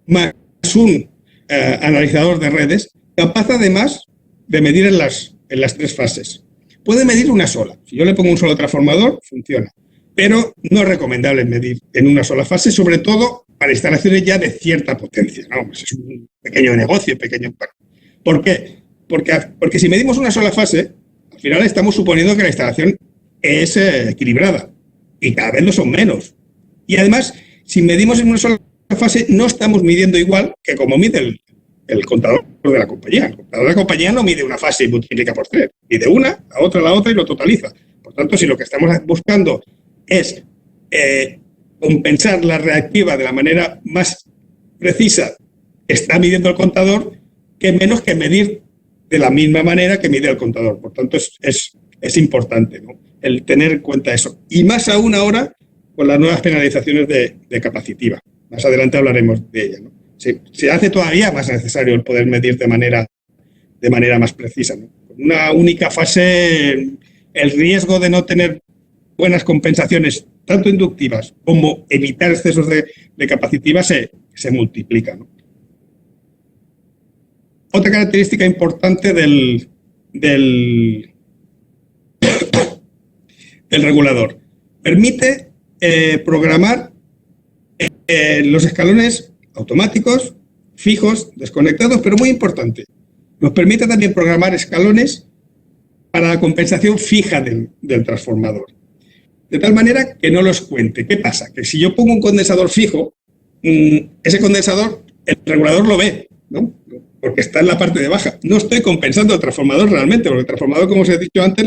más un analizador de redes, capaz además de medir en las tres fases. Puede medir una sola. Si yo le pongo un solo transformador, funciona. Pero no es recomendable medir en una sola fase, sobre todo para instalaciones ya de cierta potencia, ¿no? Pues es un pequeño negocio, pequeño. ¿Por qué? Porque si medimos una sola fase, al final estamos suponiendo que la instalación es equilibrada y cada vez lo son menos. Y además, si medimos en una sola fase, no estamos midiendo igual que como mide el contador de la compañía. El contador de la compañía no mide una fase y multiplica por 3. Mide una, la otra y lo totaliza. Por tanto, si lo que estamos buscando es compensar la reactiva de la manera más precisa que está midiendo el contador, que menos que medir de la misma manera que mide el contador. Por tanto, es importante, ¿no?, el tener en cuenta eso. Y más aún ahora con las nuevas penalizaciones de capacitiva. Más adelante hablaremos de ella, ¿no? Se hace todavía más necesario el poder medir de manera más precisa, ¿no? Con una única fase, el riesgo de no tener buenas compensaciones, tanto inductivas como evitar excesos de capacitiva, se multiplica, ¿no? Otra característica importante del regulador: permite programar los escalones automáticos, fijos, desconectados, pero muy importante, nos permite también programar escalones para la compensación fija del transformador, de tal manera que no los cuente. ¿Qué pasa? Que si yo pongo un condensador fijo, ese condensador, el regulador lo ve, ¿no?, porque está en la parte de baja. No estoy compensando el transformador realmente, porque el transformador, como os he dicho antes,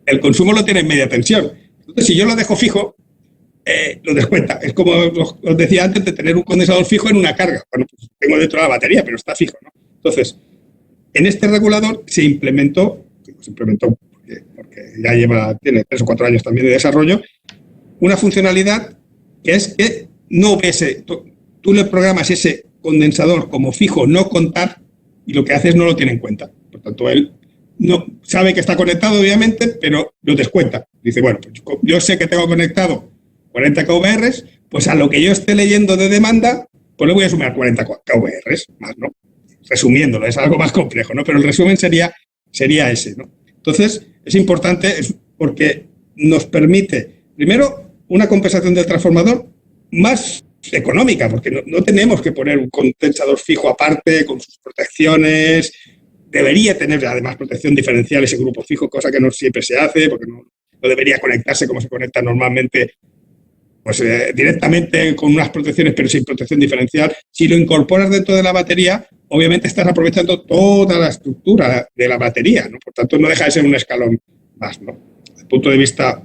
el consumo lo tiene en media tensión. Entonces, si yo lo dejo fijo, lo descuenta. Es como os decía antes, de tener un condensador fijo en una carga. Bueno, pues tengo dentro de la batería, pero está fijo, ¿no? Entonces, en este regulador se implementó porque ya tiene 3 o 4 años también de desarrollo, una funcionalidad que es que no ves, tú le programas ese condensador como fijo, no contar, y lo que hace es no lo tiene en cuenta. Por tanto, él no sabe que está conectado, obviamente, pero lo descuenta. Dice, bueno, pues yo sé que tengo conectado 40 kVR, pues a lo que yo esté leyendo de demanda, pues le voy a sumar 40 kVR más, ¿no? Resumiéndolo, es algo más complejo, ¿no? Pero el resumen sería ese, ¿no? Entonces, es importante porque nos permite, primero, una compensación del transformador más económica, porque no tenemos que poner un condensador fijo aparte con sus protecciones. Debería tener además protección diferencial ese grupo fijo, cosa que no siempre se hace, porque no debería conectarse como se conecta normalmente, pues directamente con unas protecciones, pero sin protección diferencial. Si lo incorporas dentro de la batería, obviamente estás aprovechando toda la estructura de la batería, ¿no? Por tanto, no deja de ser un escalón más, ¿no? Desde el punto de vista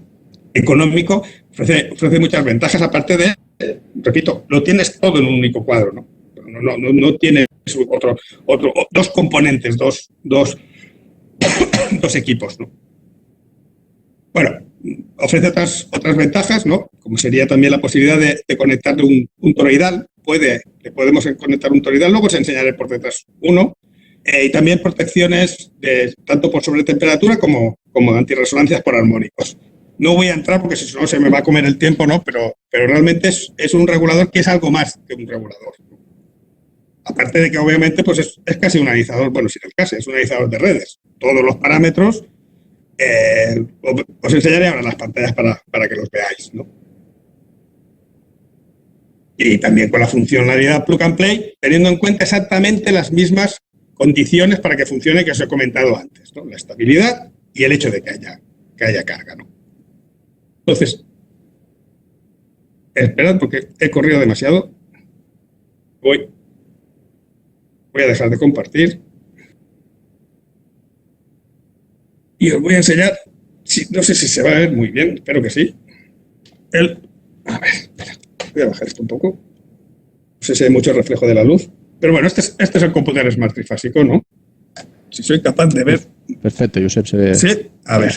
económico, ofrece muchas ventajas, aparte de, repito, lo tienes todo en un único cuadro, ¿no? No tienes dos componentes, dos equipos, ¿no? Bueno, ofrece otras ventajas, ¿no? Como sería también la posibilidad de conectarle un toroidal. Le podemos conectar un toroidal, luego os enseñaré por detrás uno. Y también protecciones tanto por sobretemperatura como antirresonancias por armónicos. No voy a entrar porque si no se me va a comer el tiempo, ¿no? Pero realmente es un regulador que es algo más que un regulador. Aparte de que obviamente pues es casi un analizador, bueno, sin el casi, es un analizador de redes. Todos los parámetros, os enseñaré ahora las pantallas para que los veáis, ¿no? y también con la funcionalidad plug and play, teniendo en cuenta exactamente las mismas condiciones para que funcione que os he comentado antes, ¿no? La estabilidad y el hecho de que haya carga, ¿no? Entonces, esperad porque he corrido demasiado. Voy a dejar de compartir y os voy a enseñar, no sé si se va a ver muy bien, espero que sí. A ver, espera, voy a bajar esto un poco. No sé si hay mucho reflejo de la luz. Pero bueno, este es el computador Smart trifásico, ¿no? Si soy capaz de ver. Perfecto, Josep, se ve. Sí, a ver.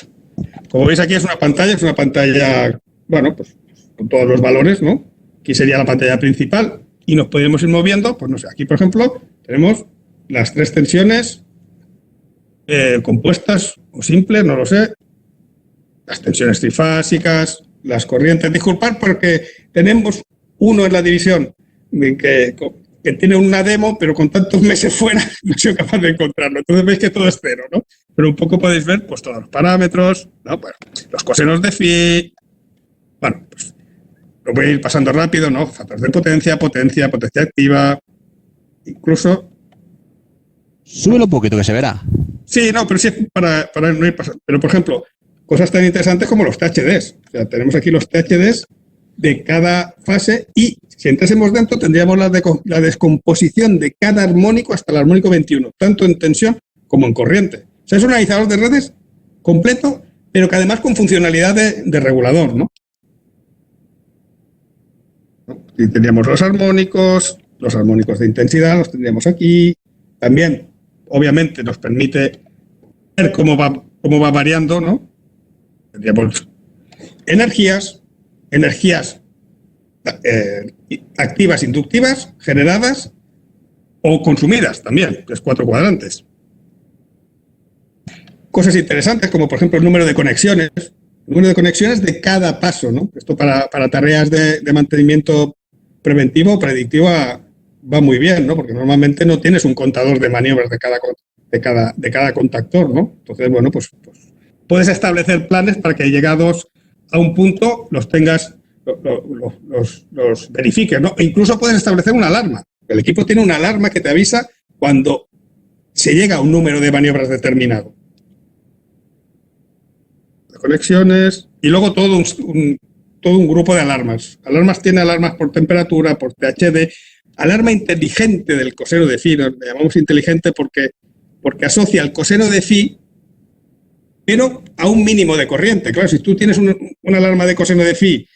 Como veis aquí es una pantalla, bueno, pues con todos los valores, ¿no? Aquí sería la pantalla principal y nos podríamos ir moviendo, pues no sé, aquí por ejemplo tenemos las 3 tensiones compuestas o simples, no lo sé, las tensiones trifásicas, las corrientes. Disculpad porque tenemos uno en la división que tiene una demo, pero con tantos meses fuera no he sido capaz de encontrarlo. Entonces veis que todo es cero, ¿no? Pero un poco podéis ver pues todos los parámetros, ¿no? Bueno, los cosenos de phi. Bueno, pues lo voy a ir pasando rápido, ¿no? Factores de potencia activa, incluso. Súbelo un poquito que se verá. Sí, no, pero sí para no ir pasando. Pero por ejemplo, cosas tan interesantes como los THDs. O sea, tenemos aquí los THDs de cada fase y si entrásemos dentro tendríamos la descomposición de cada armónico hasta el armónico 21, tanto en tensión como en corriente. O sea, es un analizador de redes completo, pero que además con funcionalidad de regulador, ¿no? Y tendríamos los armónicos de intensidad, los tendríamos aquí. También, obviamente, nos permite ver cómo va variando, ¿no? Tendríamos energías activas, inductivas, generadas o consumidas también, que es 4 cuadrantes. Cosas interesantes como, por ejemplo, el número de conexiones de cada paso, ¿no? Esto para tareas de mantenimiento preventivo o predictivo va muy bien, ¿no? Porque normalmente no tienes un contador de maniobras de cada contactor, ¿no? Entonces, bueno, pues puedes establecer planes para que llegados a un punto los tengas, los verifiques, ¿no? E incluso puedes establecer una alarma. El equipo tiene una alarma que te avisa cuando se llega a un número de maniobras determinado. Conexiones y luego todo un grupo de alarmas. Tiene alarmas por temperatura, por THD, alarma inteligente del coseno de phi, le llamamos inteligente porque asocia el coseno de phi, pero a un mínimo de corriente. Claro, si tú tienes una alarma de coseno de phi,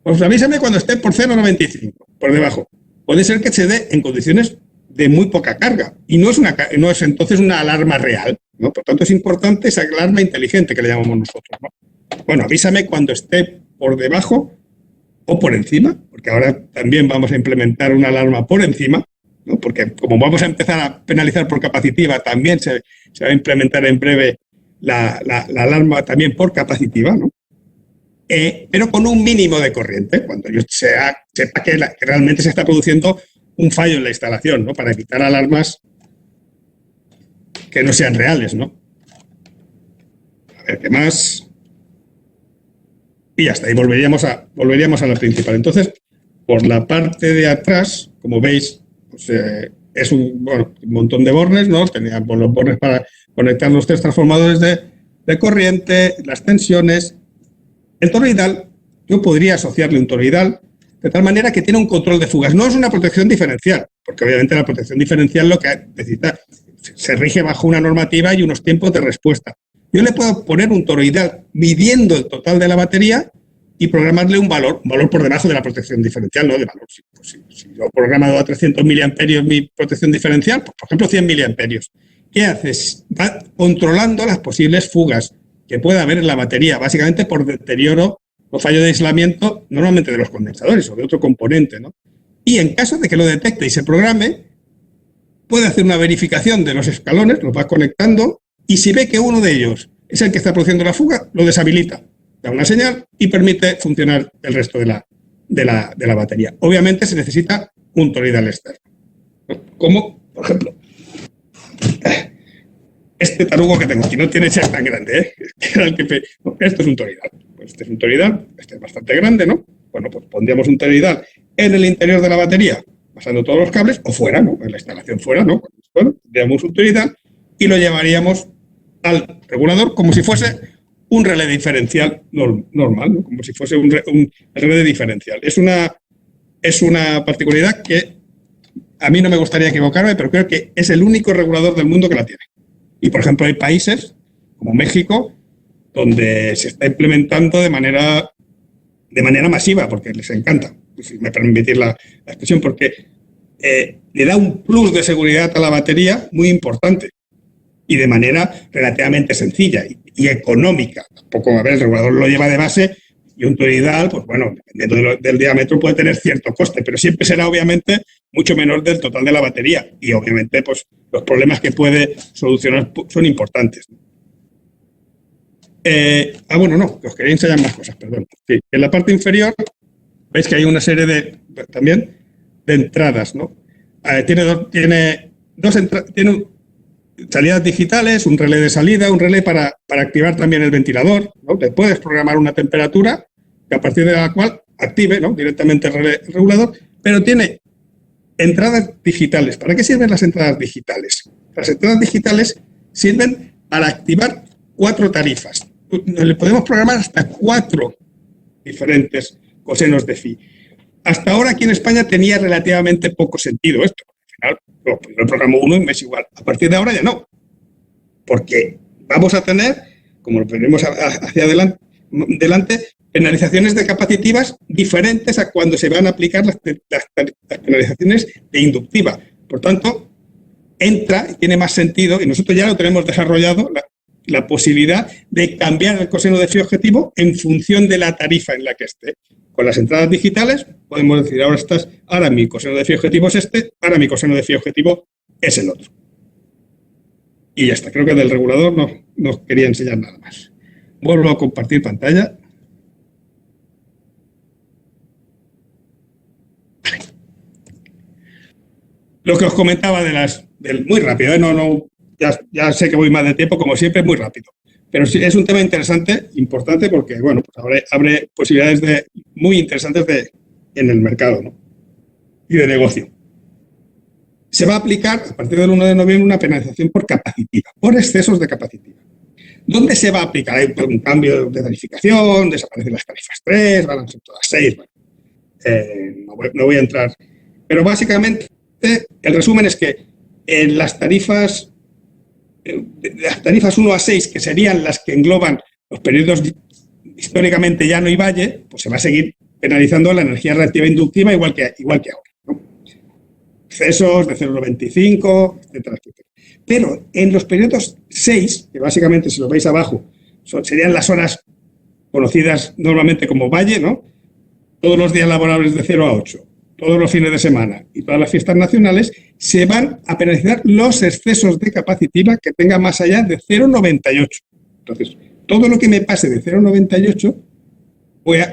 pues avísame cuando esté por 0,95, por debajo. Puede ser que se dé en condiciones de muy poca carga y no es entonces una alarma real, ¿no? Por tanto, es importante esa alarma inteligente que le llamamos nosotros, ¿no? Bueno, avísame cuando esté por debajo o por encima, porque ahora también vamos a implementar una alarma por encima, ¿no? Porque como vamos a empezar a penalizar por capacitiva, también se va a implementar en breve la alarma también por capacitiva, ¿no? Pero con un mínimo de corriente, cuando yo sepa que realmente se está produciendo un fallo en la instalación, ¿no? Para evitar alarmas que no sean reales, ¿no? A ver, ¿qué más? Y ya está, y volveríamos a la principal. Entonces, por la parte de atrás, como veis, pues, es un montón de bornes, ¿no? Teníamos los bornes para conectar los 3 transformadores de corriente, las tensiones. El toroidal, yo podría asociarle un toroidal de tal manera que tiene un control de fugas. No es una protección diferencial, porque obviamente la protección diferencial lo que necesita se rige bajo una normativa y unos tiempos de respuesta. Yo le puedo poner un toroidal midiendo el total de la batería y programarle un valor por debajo de la protección diferencial, ¿no? De valor. Si yo he programado a 300 miliamperios mi protección diferencial, pues, por ejemplo, 100 miliamperios. ¿Qué haces? Va controlando las posibles fugas que pueda haber en la batería, básicamente por deterioro o fallo de aislamiento, normalmente de los condensadores o de otro componente, ¿no? Y en caso de que lo detecte y se programe, puede hacer una verificación de los escalones, los va conectando, y si ve que uno de ellos es el que está produciendo la fuga, lo deshabilita, da una señal y permite funcionar el resto de la batería. Obviamente se necesita un toroidal externo, ¿no? Como, por ejemplo, este tarugo que tengo aquí, no tiene que ser tan grande, ¿eh? Esto es un toroidal. Pues este es un toroidal, este es bastante grande, ¿no? Bueno, pues pondríamos un toroidal en el interior de la batería, pasando todos los cables, o fuera, ¿no? En la instalación fuera, ¿no? Bueno, tendríamos un turidal y lo llevaríamos al regulador como si fuese un relé diferencial normal, ¿no? Como si fuese un relé diferencial. Es una particularidad que a mí no me gustaría equivocarme, pero creo que es el único regulador del mundo que la tiene. Y, por ejemplo, hay países como México donde se está implementando de manera masiva, porque les encanta, si me permitís la expresión, porque le da un plus de seguridad a la batería muy importante y de manera relativamente sencilla y económica. Tampoco, a ver, el regulador lo lleva de base y un toroidal, pues bueno, dependiendo del diámetro puede tener cierto coste, pero siempre será obviamente mucho menor del total de la batería y obviamente pues los problemas que puede solucionar son importantes. Bueno, no, que os quería enseñar más cosas, perdón. Sí, en la parte inferior veis que hay una serie de entradas, ¿no? Tiene salidas digitales, un relé de salida, un relé para activar también el ventilador, ¿no? Te puedes programar una temperatura que a partir de la cual active, ¿no?, directamente el relé regulador, pero tiene entradas digitales. ¿Para qué sirven las entradas digitales? Las entradas digitales sirven para activar 4 tarifas. Le podemos programar hasta 4 diferentes cosenos de phi. Hasta ahora aquí en España tenía relativamente poco sentido esto. Al final, yo programo uno y me es igual. A partir de ahora ya no. Porque vamos a tener, como lo veremos hacia adelante, penalizaciones de capacitivas diferentes a cuando se van a aplicar las penalizaciones de inductiva. Por tanto, entra y tiene más sentido, y nosotros ya lo tenemos desarrollado, la posibilidad de cambiar el coseno de phi objetivo en función de la tarifa en la que esté. Con las entradas digitales podemos decir, ahora mi coseno de phi objetivo es este, ahora mi coseno de phi objetivo es el otro. Y ya está, creo que del regulador no quería enseñar nada más. Vuelvo a compartir pantalla. Vale. Lo que os comentaba muy rápido, ya sé que voy más de tiempo, como siempre, muy rápido. Pero sí, es un tema interesante, importante, porque bueno, pues abre posibilidades muy interesantes en el mercado, ¿no?, y de negocio. Se va a aplicar, a partir del 1 de noviembre, una penalización por capacitiva, por excesos de capacitiva. ¿Dónde se va a aplicar? Hay un cambio de tarificación, desaparecen las tarifas 3, van a ser todas 6. Bueno, no voy a entrar. Pero básicamente, el resumen es que en las tarifas 1 a 6, que serían las que engloban los periodos históricamente llano y valle, pues se va a seguir penalizando la energía reactiva inductiva igual que ahora, ¿no? Excesos de 0,95, etcétera, etcétera. Pero en los periodos 6, que básicamente, si lo veis abajo, serían las horas conocidas normalmente como valle, ¿no?, todos los días laborables de 0 a 8, todos los fines de semana y todas las fiestas nacionales, se van a penalizar los excesos de capacitiva que tengan más allá de 0,98. Entonces, todo lo que me pase de 0,98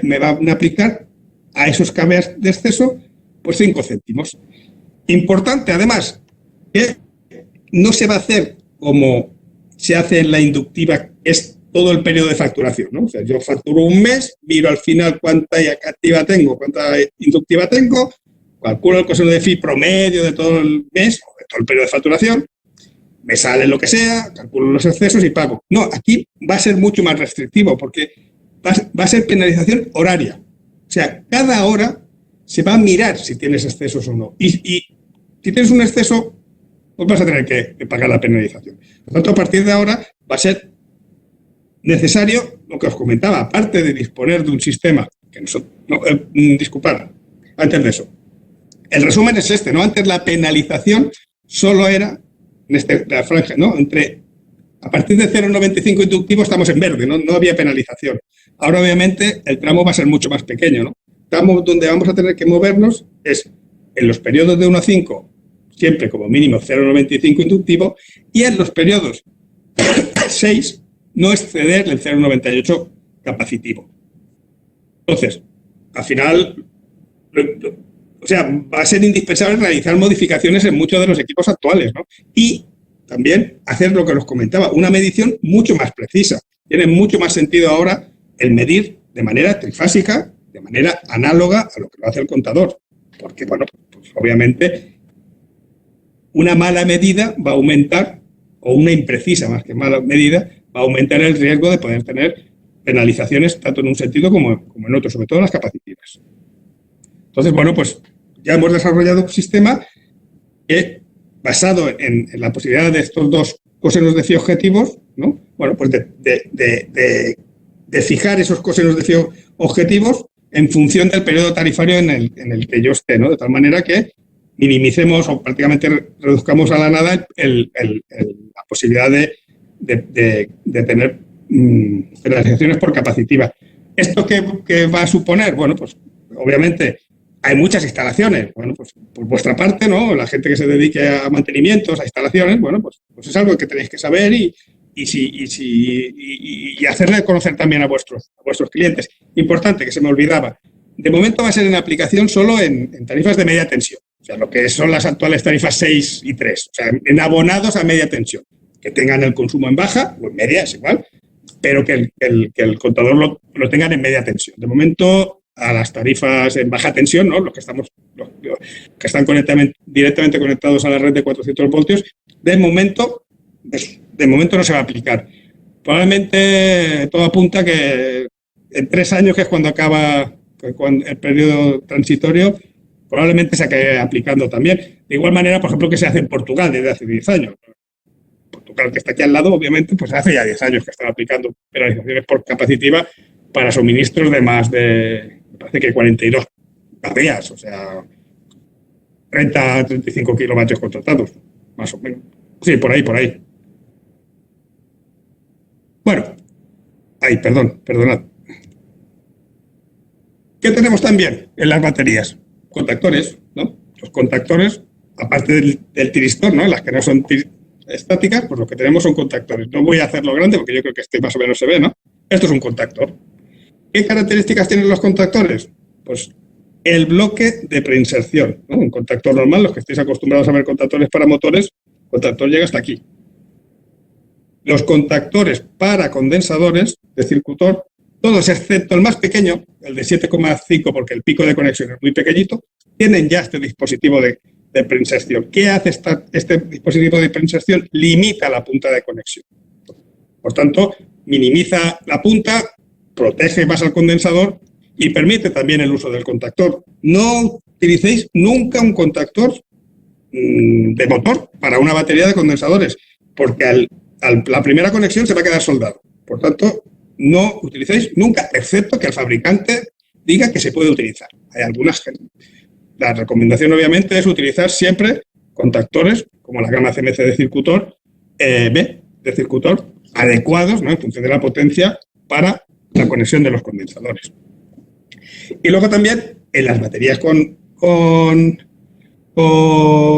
me van a aplicar a esos cambios de exceso pues 5 céntimos. Importante, además, que no se va a hacer como se hace en la inductiva, que es todo el periodo de facturación, ¿no? O sea, yo facturo un mes, miro al final cuánta activa tengo, cuánta inductiva tengo, calculo el coseno de phi promedio de todo el mes o de todo el periodo de facturación, me sale lo que sea, calculo los excesos y pago. No, aquí va a ser mucho más restrictivo porque va a ser penalización horaria. O sea, cada hora se va a mirar si tienes excesos o no. Y si tienes un exceso, pues vas a tener que pagar la penalización. Por lo tanto, a partir de ahora va a ser necesario, lo que os comentaba, aparte de disponer de un sistema, disculpad, antes de eso. El resumen es este, ¿no? Antes la penalización solo era, en la franja, ¿no?, a partir de 0,95 inductivo estamos en verde, no había penalización. Ahora, obviamente, el tramo va a ser mucho más pequeño, ¿no? El tramo donde vamos a tener que movernos es en los periodos de 1 a 5, siempre como mínimo 0,95 inductivo, y en los periodos 6, no exceder el 0,98 capacitivo. Entonces, al final, va a ser indispensable realizar modificaciones en muchos de los equipos actuales, ¿no? Y también hacer lo que os comentaba, una medición mucho más precisa. Tiene mucho más sentido ahora el medir de manera trifásica, de manera análoga a lo que lo hace el contador. porque, bueno, pues obviamente una mala medida va a aumentar, o una imprecisa más que mala medida, va a aumentar el riesgo de poder tener penalizaciones tanto en un sentido como en otro, sobre todo las capacitivas. Entonces, bueno, pues ya hemos desarrollado un sistema que, basado en la posibilidad de estos dos cosenos de phi objetivos, ¿no? Bueno, pues de fijar esos cosenos de phi objetivos en función del periodo tarifario en el que yo esté, ¿no? De tal manera que minimicemos o prácticamente reduzcamos a la nada la posibilidad de tener penalizaciones por capacitiva. ¿Esto qué va a suponer? Bueno, pues obviamente hay muchas instalaciones. Bueno, pues por vuestra parte, ¿no? La gente que se dedique a mantenimientos, a instalaciones, bueno, pues es algo que tenéis que saber y hacerle conocer también a vuestros clientes. Importante, que se me olvidaba. De momento va a ser en aplicación solo en tarifas de media tensión. O sea, lo que son las actuales tarifas 6 y 3. O sea, en abonados a media tensión. Que tengan el consumo en baja o en media, es igual, pero que el contador lo tengan en media tensión. De momento, a las tarifas en baja tensión, ¿no? Los que están directamente conectados a la red de 400 voltios, de momento no se va a aplicar. Probablemente todo apunta que en 3 años, que es cuando acaba el periodo transitorio, probablemente se acabe aplicando también. De igual manera, por ejemplo, que se hace en Portugal desde hace 10 años. Portugal, que está aquí al lado, obviamente, pues hace ya 10 años que están aplicando penalizaciones por capacitiva para suministros de más de, me parece que 42 baterías, o sea, 30 a 35 kilovatios contratados, más o menos. Sí, por ahí. Bueno, perdonad. ¿Qué tenemos también en las baterías? Contactores, ¿no? Los contactores, aparte del tiristor, ¿no? Las que no son estáticas, pues lo que tenemos son contactores. No voy a hacerlo grande porque yo creo que este más o menos se ve, ¿no? Esto es un contactor. ¿Qué características tienen los contactores? Pues el bloque de preinserción, ¿no? Un contactor normal, los que estéis acostumbrados a ver contactores para motores, el contactor llega hasta aquí. Los contactores para condensadores de circuitor, todos excepto el más pequeño, el de 7,5, porque el pico de conexión es muy pequeñito, tienen ya este dispositivo de preinserción. ¿Qué hace este dispositivo de preinserción? Limita la punta de conexión. Por tanto, minimiza la punta, protege más al condensador y permite también el uso del contactor. No utilicéis nunca un contactor de motor para una batería de condensadores, porque la primera conexión se va a quedar soldado. Por tanto, no utilicéis nunca, excepto que el fabricante diga que se puede utilizar. Hay algunas. La recomendación, obviamente, es utilizar siempre contactores, como la gama CMC de circuitor, B de circuitor, adecuados, ¿no? En función de la potencia para la conexión de los condensadores. Y luego también en las baterías con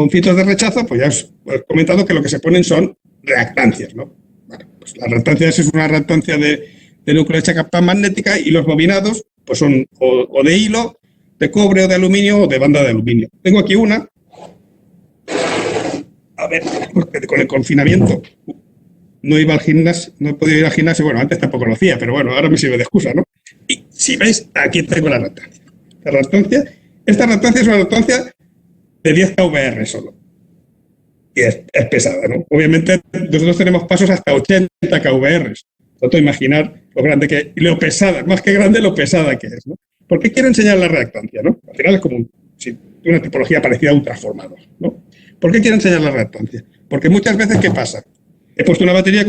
filtros de rechazo, pues ya os he comentado que lo que se ponen son reactancias, ¿no? Bueno, pues la reactancia es una reactancia de núcleo de capa magnética y los bobinados pues son o de hilo, de cobre o de aluminio o de banda de aluminio. Tengo aquí una. A ver, porque con el confinamiento no iba al gimnasio, no he podido ir al gimnasio. Bueno, antes tampoco lo hacía, pero bueno, ahora me sirve de excusa, ¿no? Y si veis, aquí tengo la reactancia. Esta reactancia es una reactancia de 10 kVr solo. Y es pesada, ¿no? Obviamente, nosotros tenemos pasos hasta 80 kVr. Tanto imaginar lo grande que es, y lo pesada, más que grande, lo pesada que es, ¿no? ¿Por qué quiero enseñar la reactancia, no? Al final es como una tipología parecida a un transformador, ¿no? ¿Por qué quiero enseñar la reactancia? Porque muchas veces, ¿qué pasa? He puesto una batería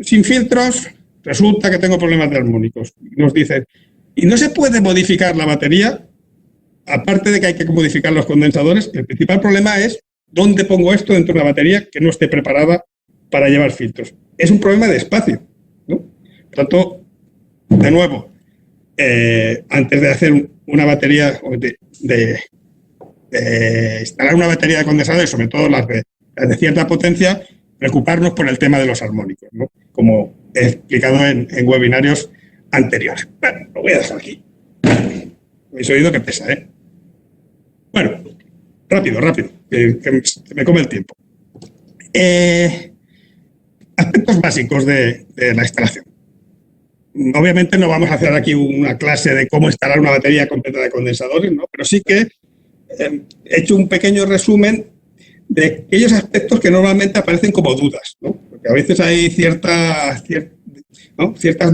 sin filtros, resulta que tengo problemas de armónicos. Nos dicen, ¿y no se puede modificar la batería? Aparte de que hay que modificar los condensadores, el principal problema es dónde pongo esto dentro de una batería que no esté preparada para llevar filtros. Es un problema de espacio, ¿no? Por tanto, de nuevo, antes de hacer una batería, de instalar una batería de condensadores, sobre todo las de cierta potencia, preocuparnos por el tema de los armónicos, ¿no? Como he explicado en webinarios anteriores. Bueno, lo voy a dejar aquí. Habéis oído que pesa, ¿eh? Bueno, rápido, que se me come el tiempo. Aspectos básicos de la instalación. Obviamente no vamos a hacer aquí una clase de cómo instalar una batería completa de condensadores, ¿no? Pero sí que he hecho un pequeño resumen de aquellos aspectos que normalmente aparecen como dudas, ¿no? Porque a veces hay ciertas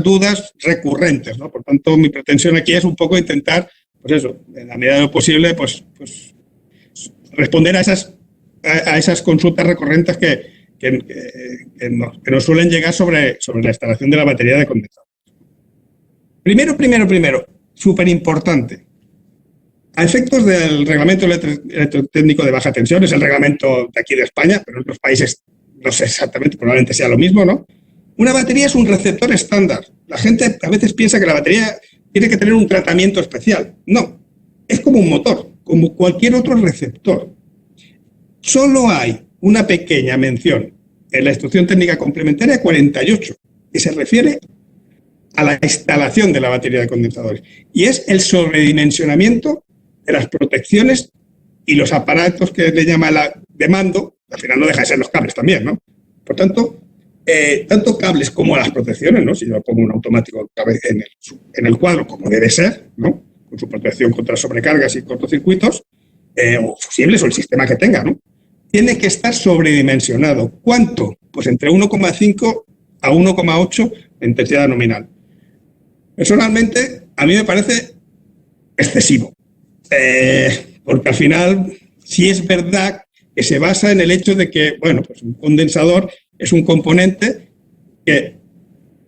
dudas recurrentes, ¿no? Por tanto, mi pretensión aquí es un poco intentar, pues eso, en la medida de lo posible, pues responder a esas consultas recurrentes que nos suelen llegar sobre la instalación de la batería de condensador. Primero, súper importante. A efectos del reglamento electrotécnico de baja tensión, es el reglamento de aquí de España, pero en otros países no sé exactamente, probablemente sea lo mismo, ¿no? Una batería es un receptor estándar. La gente a veces piensa que la batería tiene que tener un tratamiento especial. No, es como un motor, como cualquier otro receptor. Solo hay una pequeña mención en la instrucción técnica complementaria 48, que se refiere a la instalación de la batería de condensadores. Y es el sobredimensionamiento de las protecciones y los aparatos que le llama de mando, al final no deja de ser los cables también, ¿no? Por tanto, tanto cables como las protecciones, ¿no? Si yo pongo un automático en el cuadro, como debe ser, ¿no? Con su protección contra sobrecargas y cortocircuitos, o fusibles o el sistema que tenga, ¿no? Tiene que estar sobredimensionado. ¿Cuánto? Pues entre 1,5 a 1,8 de intensidad nominal. Personalmente, a mí me parece excesivo. Porque al final, sí es verdad que se basa en el hecho de que, bueno, pues un condensador es un componente que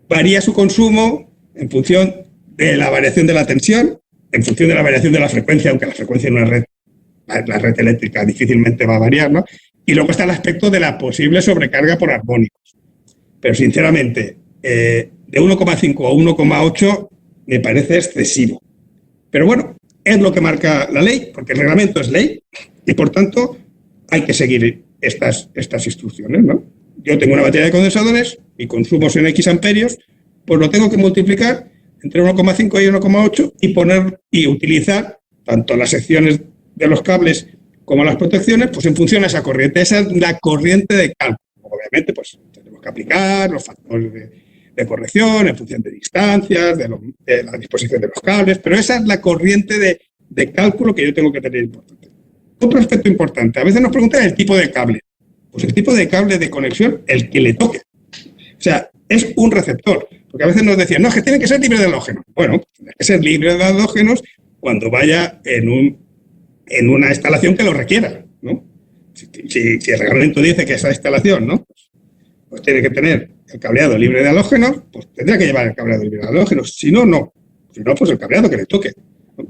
varía su consumo en función de la variación de la tensión, en función de la variación de la frecuencia, aunque la frecuencia en la red eléctrica difícilmente va a variar, ¿no? Y luego está el aspecto de la posible sobrecarga por armónicos. Pero sinceramente, de 1,5 a 1,8 me parece excesivo. Pero bueno, es lo que marca la ley, porque el reglamento es ley y por tanto hay que seguir estas instrucciones, ¿no? Yo tengo una batería de condensadores y consumo en X amperios, pues lo tengo que multiplicar entre 1,5 y 1,8 y utilizar tanto las secciones de los cables como las protecciones, pues en función a esa corriente. Esa es la corriente de cálculo. Obviamente, pues tenemos que aplicar los factores de corrección en función de distancias, de la disposición de los cables, pero esa es la corriente de cálculo que yo tengo que tener importante. Otro aspecto importante, a veces nos preguntan el tipo de cable. Pues el tipo de cable de conexión, el que le toque. O sea, es un receptor. Porque a veces nos decían, no, es que tiene que ser libre de halógenos. Bueno, tiene que ser libre de halógenos cuando vaya en una instalación que lo requiera, ¿no? Si el reglamento dice que esa instalación, ¿no? Pues tiene que tener el cableado libre de halógenos, pues tendrá que llevar el cableado libre de halógenos. Si no, no. Si no, pues el cableado que le toque, ¿no?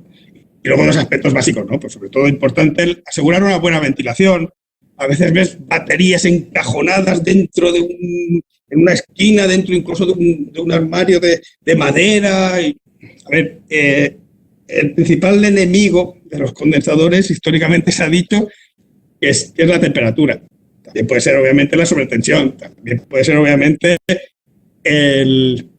Y luego los aspectos básicos, ¿no? Pues sobre todo importante asegurar una buena ventilación. A veces ves baterías encajonadas dentro en una esquina, dentro incluso de un armario de madera. Y, a ver, el principal enemigo de los condensadores históricamente se ha dicho que es la temperatura. También puede ser obviamente la sobretensión, también puede ser obviamente el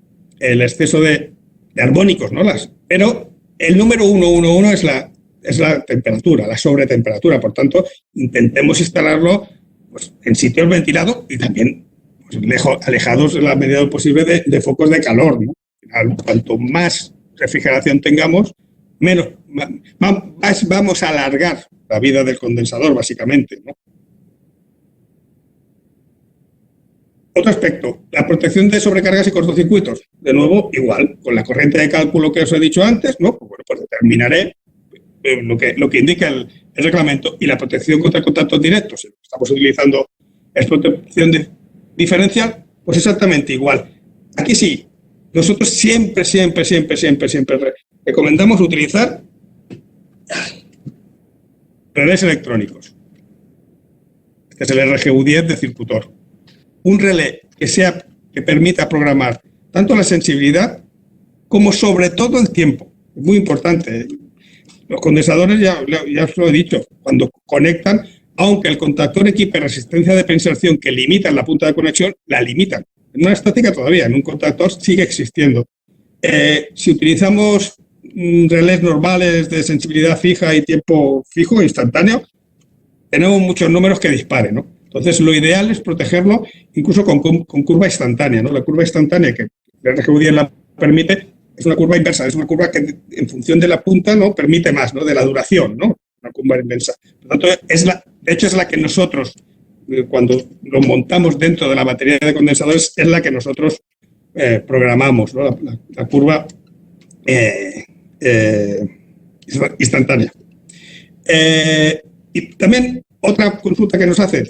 exceso de armónicos, ¿no? Pero el número 111 es la temperatura, la sobretemperatura. Por tanto, intentemos instalarlo pues, en sitios ventilados y también pues, alejados en la medida de lo posible de focos de calor, ¿no? Cuanto más refrigeración tengamos, más vamos a alargar la vida del condensador, básicamente, ¿no? Otro aspecto, la protección de sobrecargas y cortocircuitos. De nuevo, igual, con la corriente de cálculo que os he dicho antes, ¿no? Pues, bueno, pues determinaré lo que indica el reglamento y la protección contra contactos directos. Si lo que estamos utilizando es protección diferencial, pues exactamente igual. Aquí sí, nosotros siempre recomendamos utilizar relés electrónicos. Este es el RGU10 de Circutor. Un relé que permita programar tanto la sensibilidad como sobre todo el tiempo. Es muy importante. Los condensadores, ya os lo he dicho, cuando conectan, aunque el contactor equipe resistencia de pensación que limitan la punta de conexión, la limitan. En una estática todavía, en un contactor sigue existiendo. Si utilizamos relés normales de sensibilidad fija y tiempo fijo, instantáneo, tenemos muchos números que disparen, ¿no? Entonces, lo ideal es protegerlo incluso con curva instantánea, ¿no? La curva instantánea que el RGU10 la permite es una curva inversa, es una curva que en función de la punta, ¿no? Permite más, ¿no? De la duración, ¿no? lumbar indensa. Por lo tanto, de hecho es la que nosotros, cuando lo montamos dentro de la batería de condensadores, es la que nosotros programamos, ¿no? La curva instantánea. Y también otra consulta que nos hacen,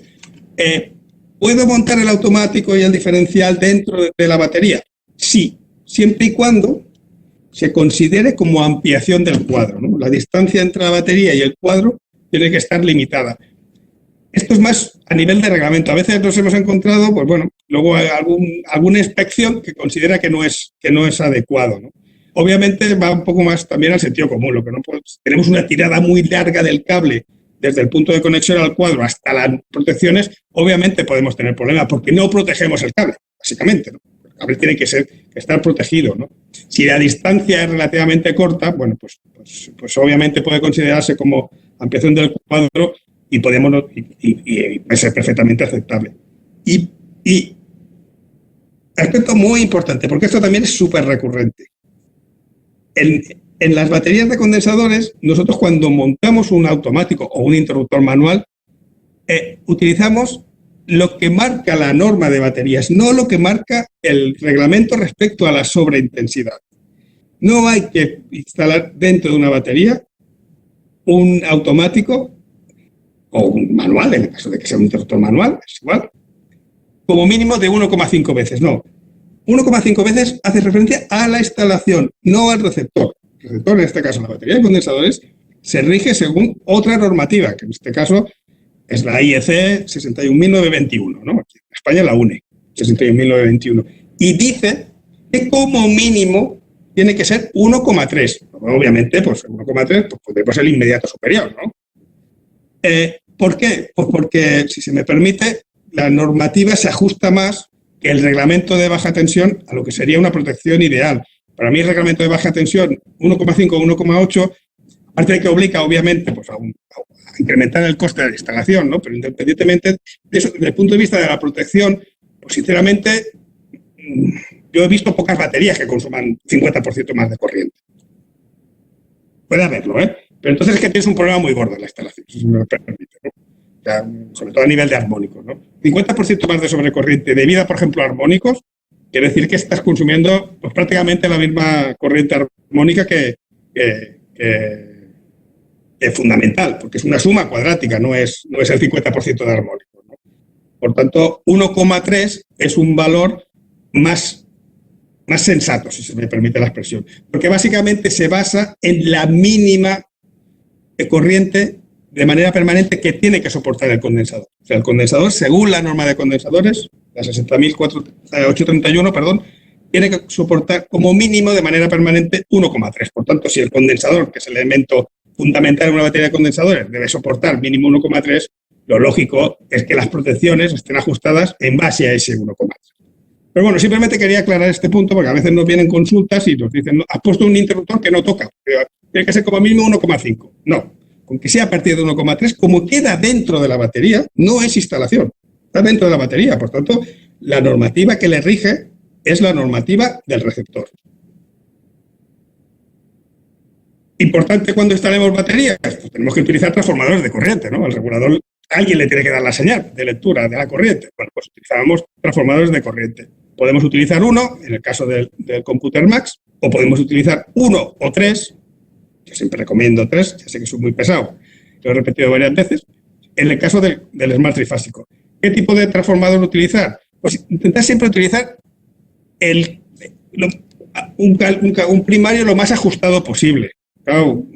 ¿puedo montar el automático y el diferencial dentro de la batería? Sí, siempre y cuando se considere como ampliación del cuadro, ¿no? La distancia entre la batería y el cuadro tiene que estar limitada. Esto es más a nivel de reglamento. A veces nos hemos encontrado, pues bueno, luego alguna inspección que considera que no es adecuado, ¿no? Obviamente va un poco más también al sentido común. Lo que no tenemos una tirada muy larga del cable desde el punto de conexión al cuadro hasta las protecciones, obviamente podemos tener problemas porque no protegemos el cable, básicamente, ¿no? El cable tiene que estar protegido, ¿no? Si la distancia es relativamente corta, bueno, pues obviamente puede considerarse como ampliación del cuadro y puede ser perfectamente aceptable. Y aspecto muy importante, porque esto también es súper recurrente. En las baterías de condensadores, nosotros cuando montamos un automático o un interruptor manual, utilizamos lo que marca la norma de baterías, no lo que marca el reglamento respecto a la sobreintensidad. No hay que instalar dentro de una batería un automático o un manual, en el caso de que sea un interruptor manual, es igual, como mínimo de 1,5 veces, no. 1,5 veces hace referencia a la instalación, no al receptor. El receptor, en este caso la batería de condensadores, se rige según otra normativa, que en este caso es la IEC 61921, ¿no? Aquí en España la UNE, 61921. Y dice que como mínimo tiene que ser 1,3. Obviamente, pues 1,3 pues podría ser el inmediato superior, ¿no? ¿Por qué? Pues porque, si se me permite, la normativa se ajusta más que el reglamento de baja tensión a lo que sería una protección ideal. Para mí el reglamento de baja tensión 1,5 o 1,8, aparte de que obliga obviamente pues, a incrementar el coste de la instalación, ¿no? Pero independientemente de eso, desde el punto de vista de la protección, pues sinceramente yo he visto pocas baterías que consuman 50% más de corriente. Puede haberlo, ¿eh? Pero entonces es que tienes un problema muy gordo en la instalación, si me lo permite, ¿no? O sea, sobre todo a nivel de armónicos, ¿no? 50% más de sobrecorriente debido a, por ejemplo, armónicos, quiere decir que estás consumiendo pues, prácticamente la misma corriente armónica que es fundamental, porque es una suma cuadrática, no es el 50% de armónicos, ¿no? Por tanto, 1,3 es un valor más sensato, si se me permite la expresión, porque básicamente se basa en la mínima corriente de manera permanente que tiene que soportar el condensador. O sea, el condensador, según la norma de condensadores, la 60.831, perdón, tiene que soportar como mínimo de manera permanente 1,3. Por tanto, si el condensador, que es el elemento fundamental en una batería de condensadores, debe soportar mínimo 1,3, lo lógico es que las protecciones estén ajustadas en base a ese 1,3. Pero bueno, simplemente quería aclarar este punto porque a veces nos vienen consultas y nos dicen, has puesto un interruptor que no toca, tiene que ser como mínimo 1,5. No, con que sea a partir de 1,3, como queda dentro de la batería, no es instalación, está dentro de la batería. Por tanto, la normativa que le rige es la normativa del receptor. Importante cuando instalemos baterías, pues tenemos que utilizar transformadores de corriente, ¿no? Al regulador alguien le tiene que dar la señal de lectura de la corriente. Bueno, pues utilizamos transformadores de corriente. Podemos utilizar uno, en el caso del Computer Max, o podemos utilizar uno o tres. Yo siempre recomiendo 3, ya sé que soy muy pesado, lo he repetido varias veces. En el caso del Smart Trifásico, ¿qué tipo de transformador utilizar? Pues intentar siempre utilizar un primario lo más ajustado posible. Claro,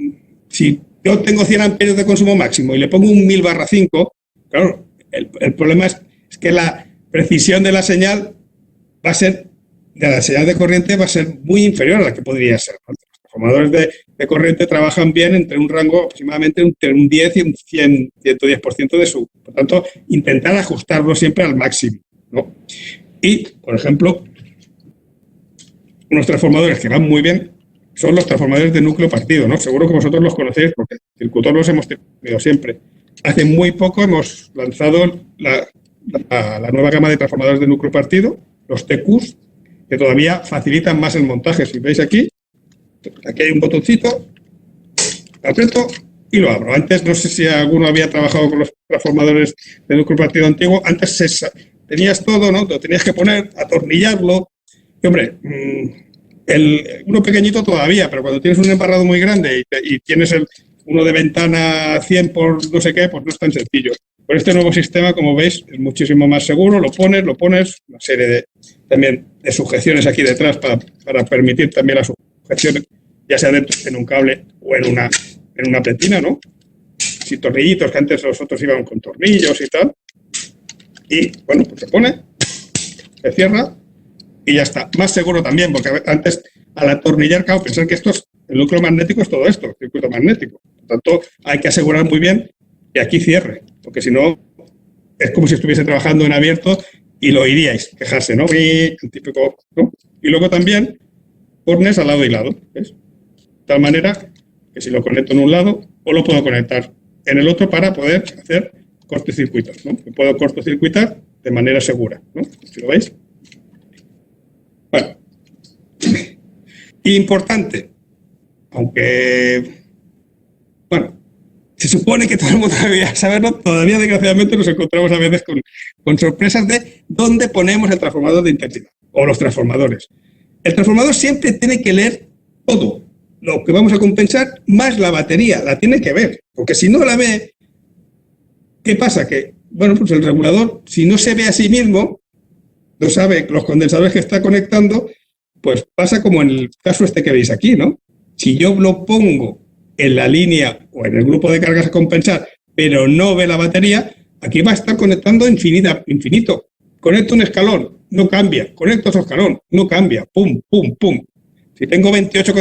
si yo tengo 100 amperios de consumo máximo y le pongo un 1000/5, claro, el problema es que la precisión de la señal va a ser, de la señal de corriente va a ser muy inferior a la que podría ser, ¿no? Los transformadores de corriente trabajan bien entre un rango aproximadamente entre un 10 y un 110% de su. Por tanto, intentar ajustarlo siempre al máximo, ¿no? Y, por ejemplo, unos transformadores que van muy bien son los transformadores de núcleo partido, ¿no? Seguro que vosotros los conocéis porque Circutor los hemos tenido siempre. Hace muy poco hemos lanzado la nueva gama de transformadores de núcleo partido, los TQs, que todavía facilitan más el montaje. Si veis aquí hay un botoncito, aprieto y lo abro. Antes, no sé si alguno había trabajado con los transformadores de núcleo partido antiguo, antes tenías todo, ¿no? Lo tenías que poner, atornillarlo. Y, hombre, uno pequeñito todavía, pero cuando tienes un embarrado muy grande y tienes uno de ventana 100 por no sé qué, pues no es tan sencillo. Con este nuevo sistema, como veis, es muchísimo más seguro. Lo pones, una serie también de sujeciones aquí detrás para permitir también la sujeción, ya sea dentro en un cable o en una pletina, ¿no? Sin tornillitos, que antes los otros iban con tornillos y tal. Y, bueno, pues se pone, se cierra y ya está. Más seguro también, porque antes, al atornillar, claro, pensar que el núcleo magnético es todo esto, el circuito magnético. Por tanto, hay que asegurar muy bien que aquí cierre, porque si no, es como si estuviese trabajando en abierto y lo oiríais quejarse, ¿no? El típico, ¿no? Y luego también pones al lado y lado, ¿ves? De tal manera que si lo conecto en un lado, o lo puedo conectar en el otro para poder hacer cortocircuitos, ¿no? Me puedo cortocircuitar de manera segura, ¿no? Si lo veis. Bueno. Importante, aunque, bueno, se supone que todo el mundo debería saberlo, todavía desgraciadamente nos encontramos a veces con sorpresas de dónde ponemos el transformador de intensidad, o los transformadores. El transformador siempre tiene que leer todo lo que vamos a compensar, más la batería, la tiene que ver, porque si no la ve, ¿qué pasa? Que, bueno, pues el regulador, si no se ve a sí mismo, no sabe los condensadores que está conectando, pues pasa como en el caso este que veis aquí, ¿no? Si yo lo pongo en la línea o en el grupo de cargas a compensar, pero no ve la batería, aquí va a estar conectando infinito. Conecto un escalón, no cambia. Conecto otro escalón, no cambia. Pum, pum, pum. Si tengo 28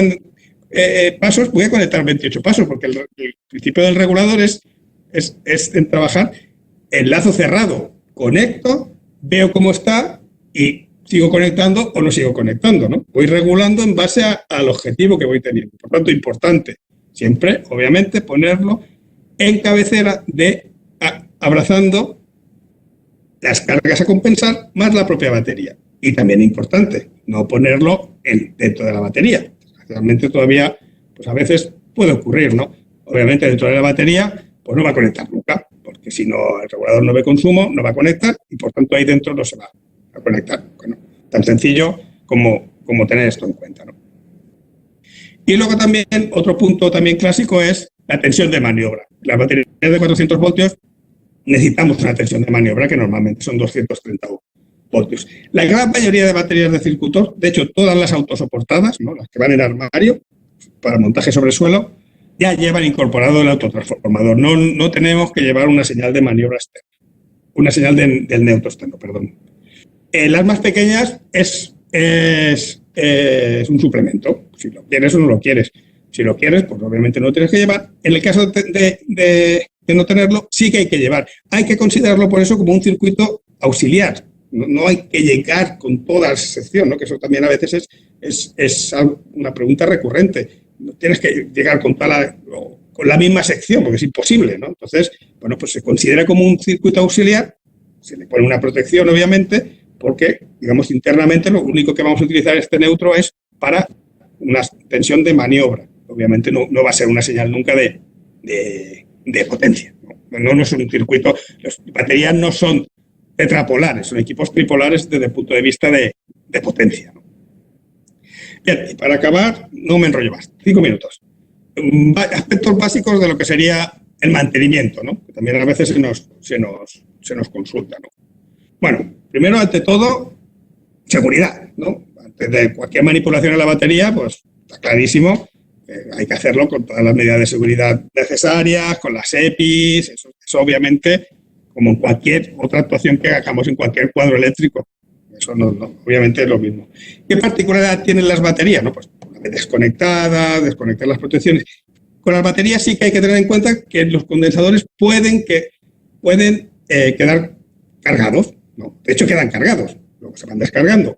pasos, voy a conectar 28 pasos, porque el principio del regulador es en trabajar en lazo cerrado. Conecto, veo cómo está y sigo conectando o no sigo conectando, ¿no? Voy regulando en base al objetivo que voy teniendo. Por tanto, importante, siempre, obviamente, ponerlo en cabecera abrazando las cargas a compensar más la propia batería. Y también importante, no ponerlo dentro de la batería. Realmente todavía, pues a veces puede ocurrir, ¿no? Obviamente dentro de la batería, pues no va a conectar nunca, porque si no, el regulador no ve consumo, no va a conectar y por tanto ahí dentro no se va a conectar. Bueno, tan sencillo como tener esto en cuenta, ¿no? Y luego también, otro punto también clásico es la tensión de maniobra. Las baterías de 400 voltios necesitamos una tensión de maniobra que normalmente son 230 voltios. La gran mayoría de baterías de circuitos, de hecho todas las autosoportadas, ¿no? Las que van en armario para montaje sobre suelo, ya llevan incorporado el autotransformador. No tenemos que llevar una señal de maniobra externa, una señal del neutro externo, perdón. Las más pequeñas es un suplemento. Si lo quieres o no lo quieres. Si lo quieres, pues obviamente no lo tienes que llevar. En el caso de no tenerlo, sí que hay que llevar. Hay que considerarlo por eso como un circuito auxiliar. No hay que llegar con toda la sección, ¿no? Que eso también a veces es una pregunta recurrente. No tienes que llegar con la misma sección, porque es imposible, ¿no? Entonces, bueno, pues se considera como un circuito auxiliar, se le pone una protección, obviamente, porque, digamos, internamente lo único que vamos a utilizar este neutro es para una tensión de maniobra. Obviamente no va a ser una señal nunca de potencia. No es un circuito. Las baterías no son tetrapolares, son equipos tripolares desde el punto de vista de potencia, ¿no? Bien, y para acabar, no me enrollo más. 5 minutos. Aspectos básicos de lo que sería el mantenimiento, ¿no? Que también a veces se nos consulta, ¿no? Bueno, primero, ante todo, seguridad, ¿no? Antes de cualquier manipulación en la batería, pues está clarísimo que hay que hacerlo con todas las medidas de seguridad necesarias, con las EPIs, eso obviamente, como en cualquier otra actuación que hagamos en cualquier cuadro eléctrico. Eso obviamente es lo mismo. ¿Qué particularidad tienen las baterías? No, pues desconectar las protecciones. Con las baterías sí que hay que tener en cuenta que los condensadores pueden quedar cargados, ¿no? De hecho, quedan cargados, luego se van descargando.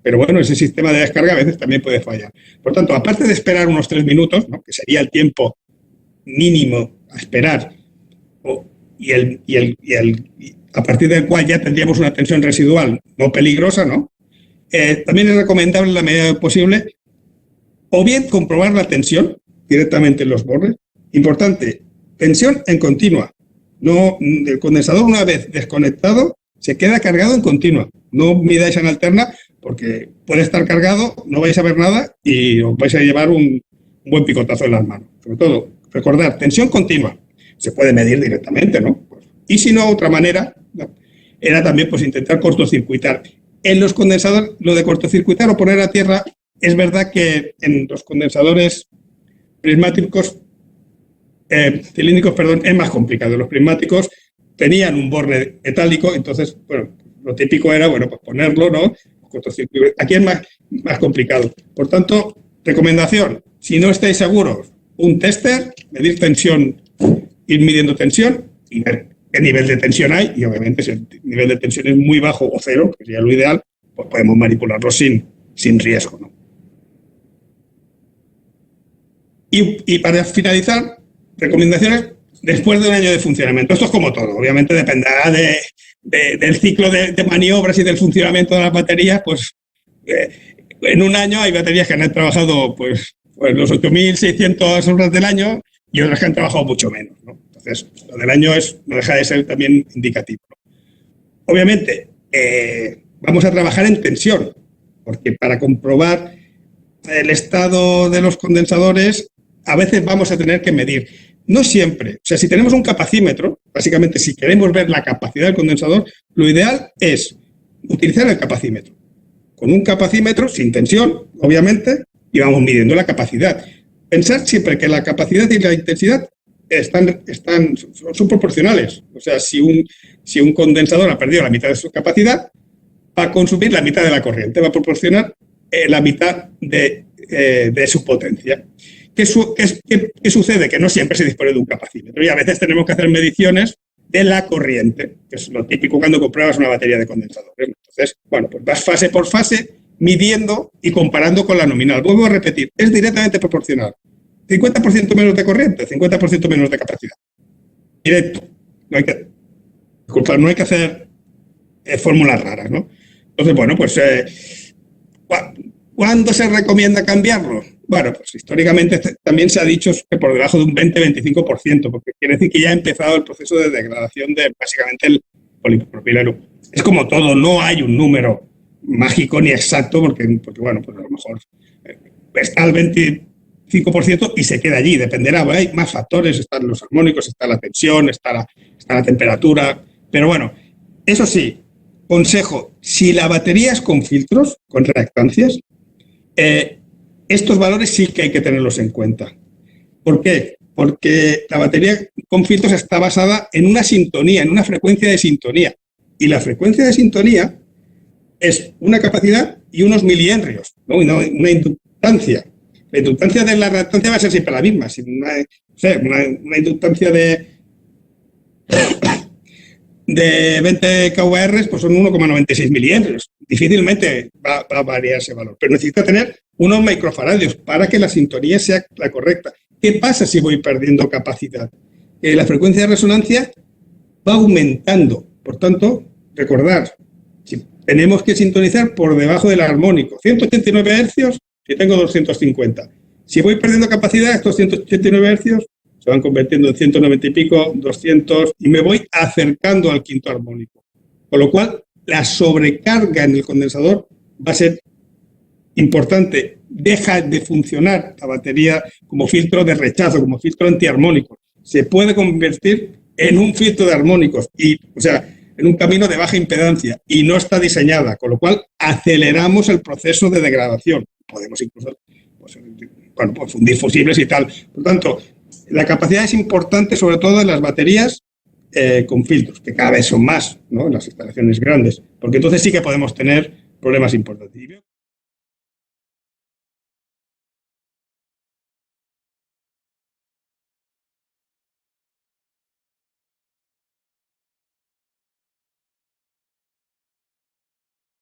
Pero bueno, ese sistema de descarga a veces también puede fallar. Por tanto, aparte de esperar unos 3 minutos, ¿no? Que sería el tiempo mínimo a esperar, a partir del cual ya tendríamos una tensión residual no peligrosa, ¿no? También es recomendable, en la medida de lo posible, o bien comprobar la tensión directamente en los bordes. Importante, tensión en continua. No, el condensador, una vez desconectado, se queda cargado en continua. No midáis en alterna porque puede estar cargado, no vais a ver nada y os vais a llevar un buen picotazo en las manos. Sobre todo, recordar, tensión continua. Se puede medir directamente, ¿no? Y si no, otra manera, ¿no?, era también pues intentar cortocircuitar. En los condensadores, lo de cortocircuitar o poner a tierra, es verdad que en los condensadores prismáticos, cilíndricos, perdón, es más complicado. Los prismáticos tenían un borde metálico, entonces, bueno, lo típico era, bueno, pues ponerlo, ¿no? Aquí es más complicado. Por tanto, recomendación, si no estáis seguros, un tester, medir tensión, ir midiendo tensión y ver qué nivel de tensión hay, y obviamente si el nivel de tensión es muy bajo o cero, que sería lo ideal, pues podemos manipularlo sin riesgo, ¿no? Y para finalizar, recomendaciones después de un año de funcionamiento. Esto es como todo, obviamente dependerá del ciclo de maniobras y del funcionamiento de las baterías. Pues en un año hay baterías que han trabajado pues los 8.600 horas del año y otras que han trabajado mucho menos, ¿no? Entonces, lo del año no deja de ser también indicativo. Obviamente, vamos a trabajar en tensión, porque para comprobar el estado de los condensadores, a veces vamos a tener que medir. No siempre. O sea, si tenemos un capacímetro, básicamente si queremos ver la capacidad del condensador, lo ideal es utilizar el capacímetro. Con un capacímetro, sin tensión, obviamente, y vamos midiendo la capacidad. Pensar siempre que la capacidad y la intensidad son proporcionales. O sea, si un condensador ha perdido la mitad de su capacidad, va a consumir la mitad de la corriente, va a proporcionar la mitad de su potencia. ¿Qué sucede? Que no siempre se dispone de un capacímetro y a veces tenemos que hacer mediciones de la corriente, que es lo típico cuando compruebas una batería de condensadores. Entonces, bueno, pues vas fase por fase midiendo y comparando con la nominal. Vuelvo a repetir, es directamente proporcional. 50% menos de corriente, 50% menos de capacidad. Directo. No hay que hacer fórmulas raras, ¿no? Entonces, bueno, pues ¿cuándo se recomienda cambiarlo? Bueno, pues históricamente también se ha dicho que por debajo de un 20-25%, porque quiere decir que ya ha empezado el proceso de degradación de básicamente el polipropileno. Es como todo, no hay un número mágico ni exacto, porque bueno, pues a lo mejor está al 25% y se queda allí, dependerá, hay más factores, están los armónicos, está la tensión, está la temperatura, pero bueno, eso sí, consejo, si la batería es con filtros, con reactancias, estos valores sí que hay que tenerlos en cuenta. ¿Por qué? Porque la batería con filtros está basada en una sintonía, en una frecuencia de sintonía. Y la frecuencia de sintonía es una capacidad y unos milihenrios, ¿no? Y no una inductancia. La inductancia de la reactancia va a ser siempre la misma. Si una inductancia de 20 kWh, pues son 1,96 milihenrios. Difícilmente va a variar ese valor, pero necesita tener unos microfaradios para que la sintonía sea la correcta. ¿Qué pasa si voy perdiendo capacidad? La frecuencia de resonancia va aumentando. Por tanto, recordar, si tenemos que sintonizar por debajo del armónico. 189 hercios si tengo 250. Si voy perdiendo capacidad, estos 189 hercios se van convirtiendo en 190 y pico, 200, y me voy acercando al quinto armónico. Con lo cual, la sobrecarga en el condensador va a ser importante. Deja de funcionar la batería como filtro de rechazo, como filtro antiarmónico. Se puede convertir en un filtro de armónicos, o sea, en un camino de baja impedancia, y no está diseñada, con lo cual aceleramos el proceso de degradación. Podemos incluso pues fundir fusibles y tal. Por tanto, la capacidad es importante, sobre todo en las baterías con filtros, que cada vez son más, ¿no?, en las instalaciones grandes, porque entonces sí que podemos tener problemas importantes.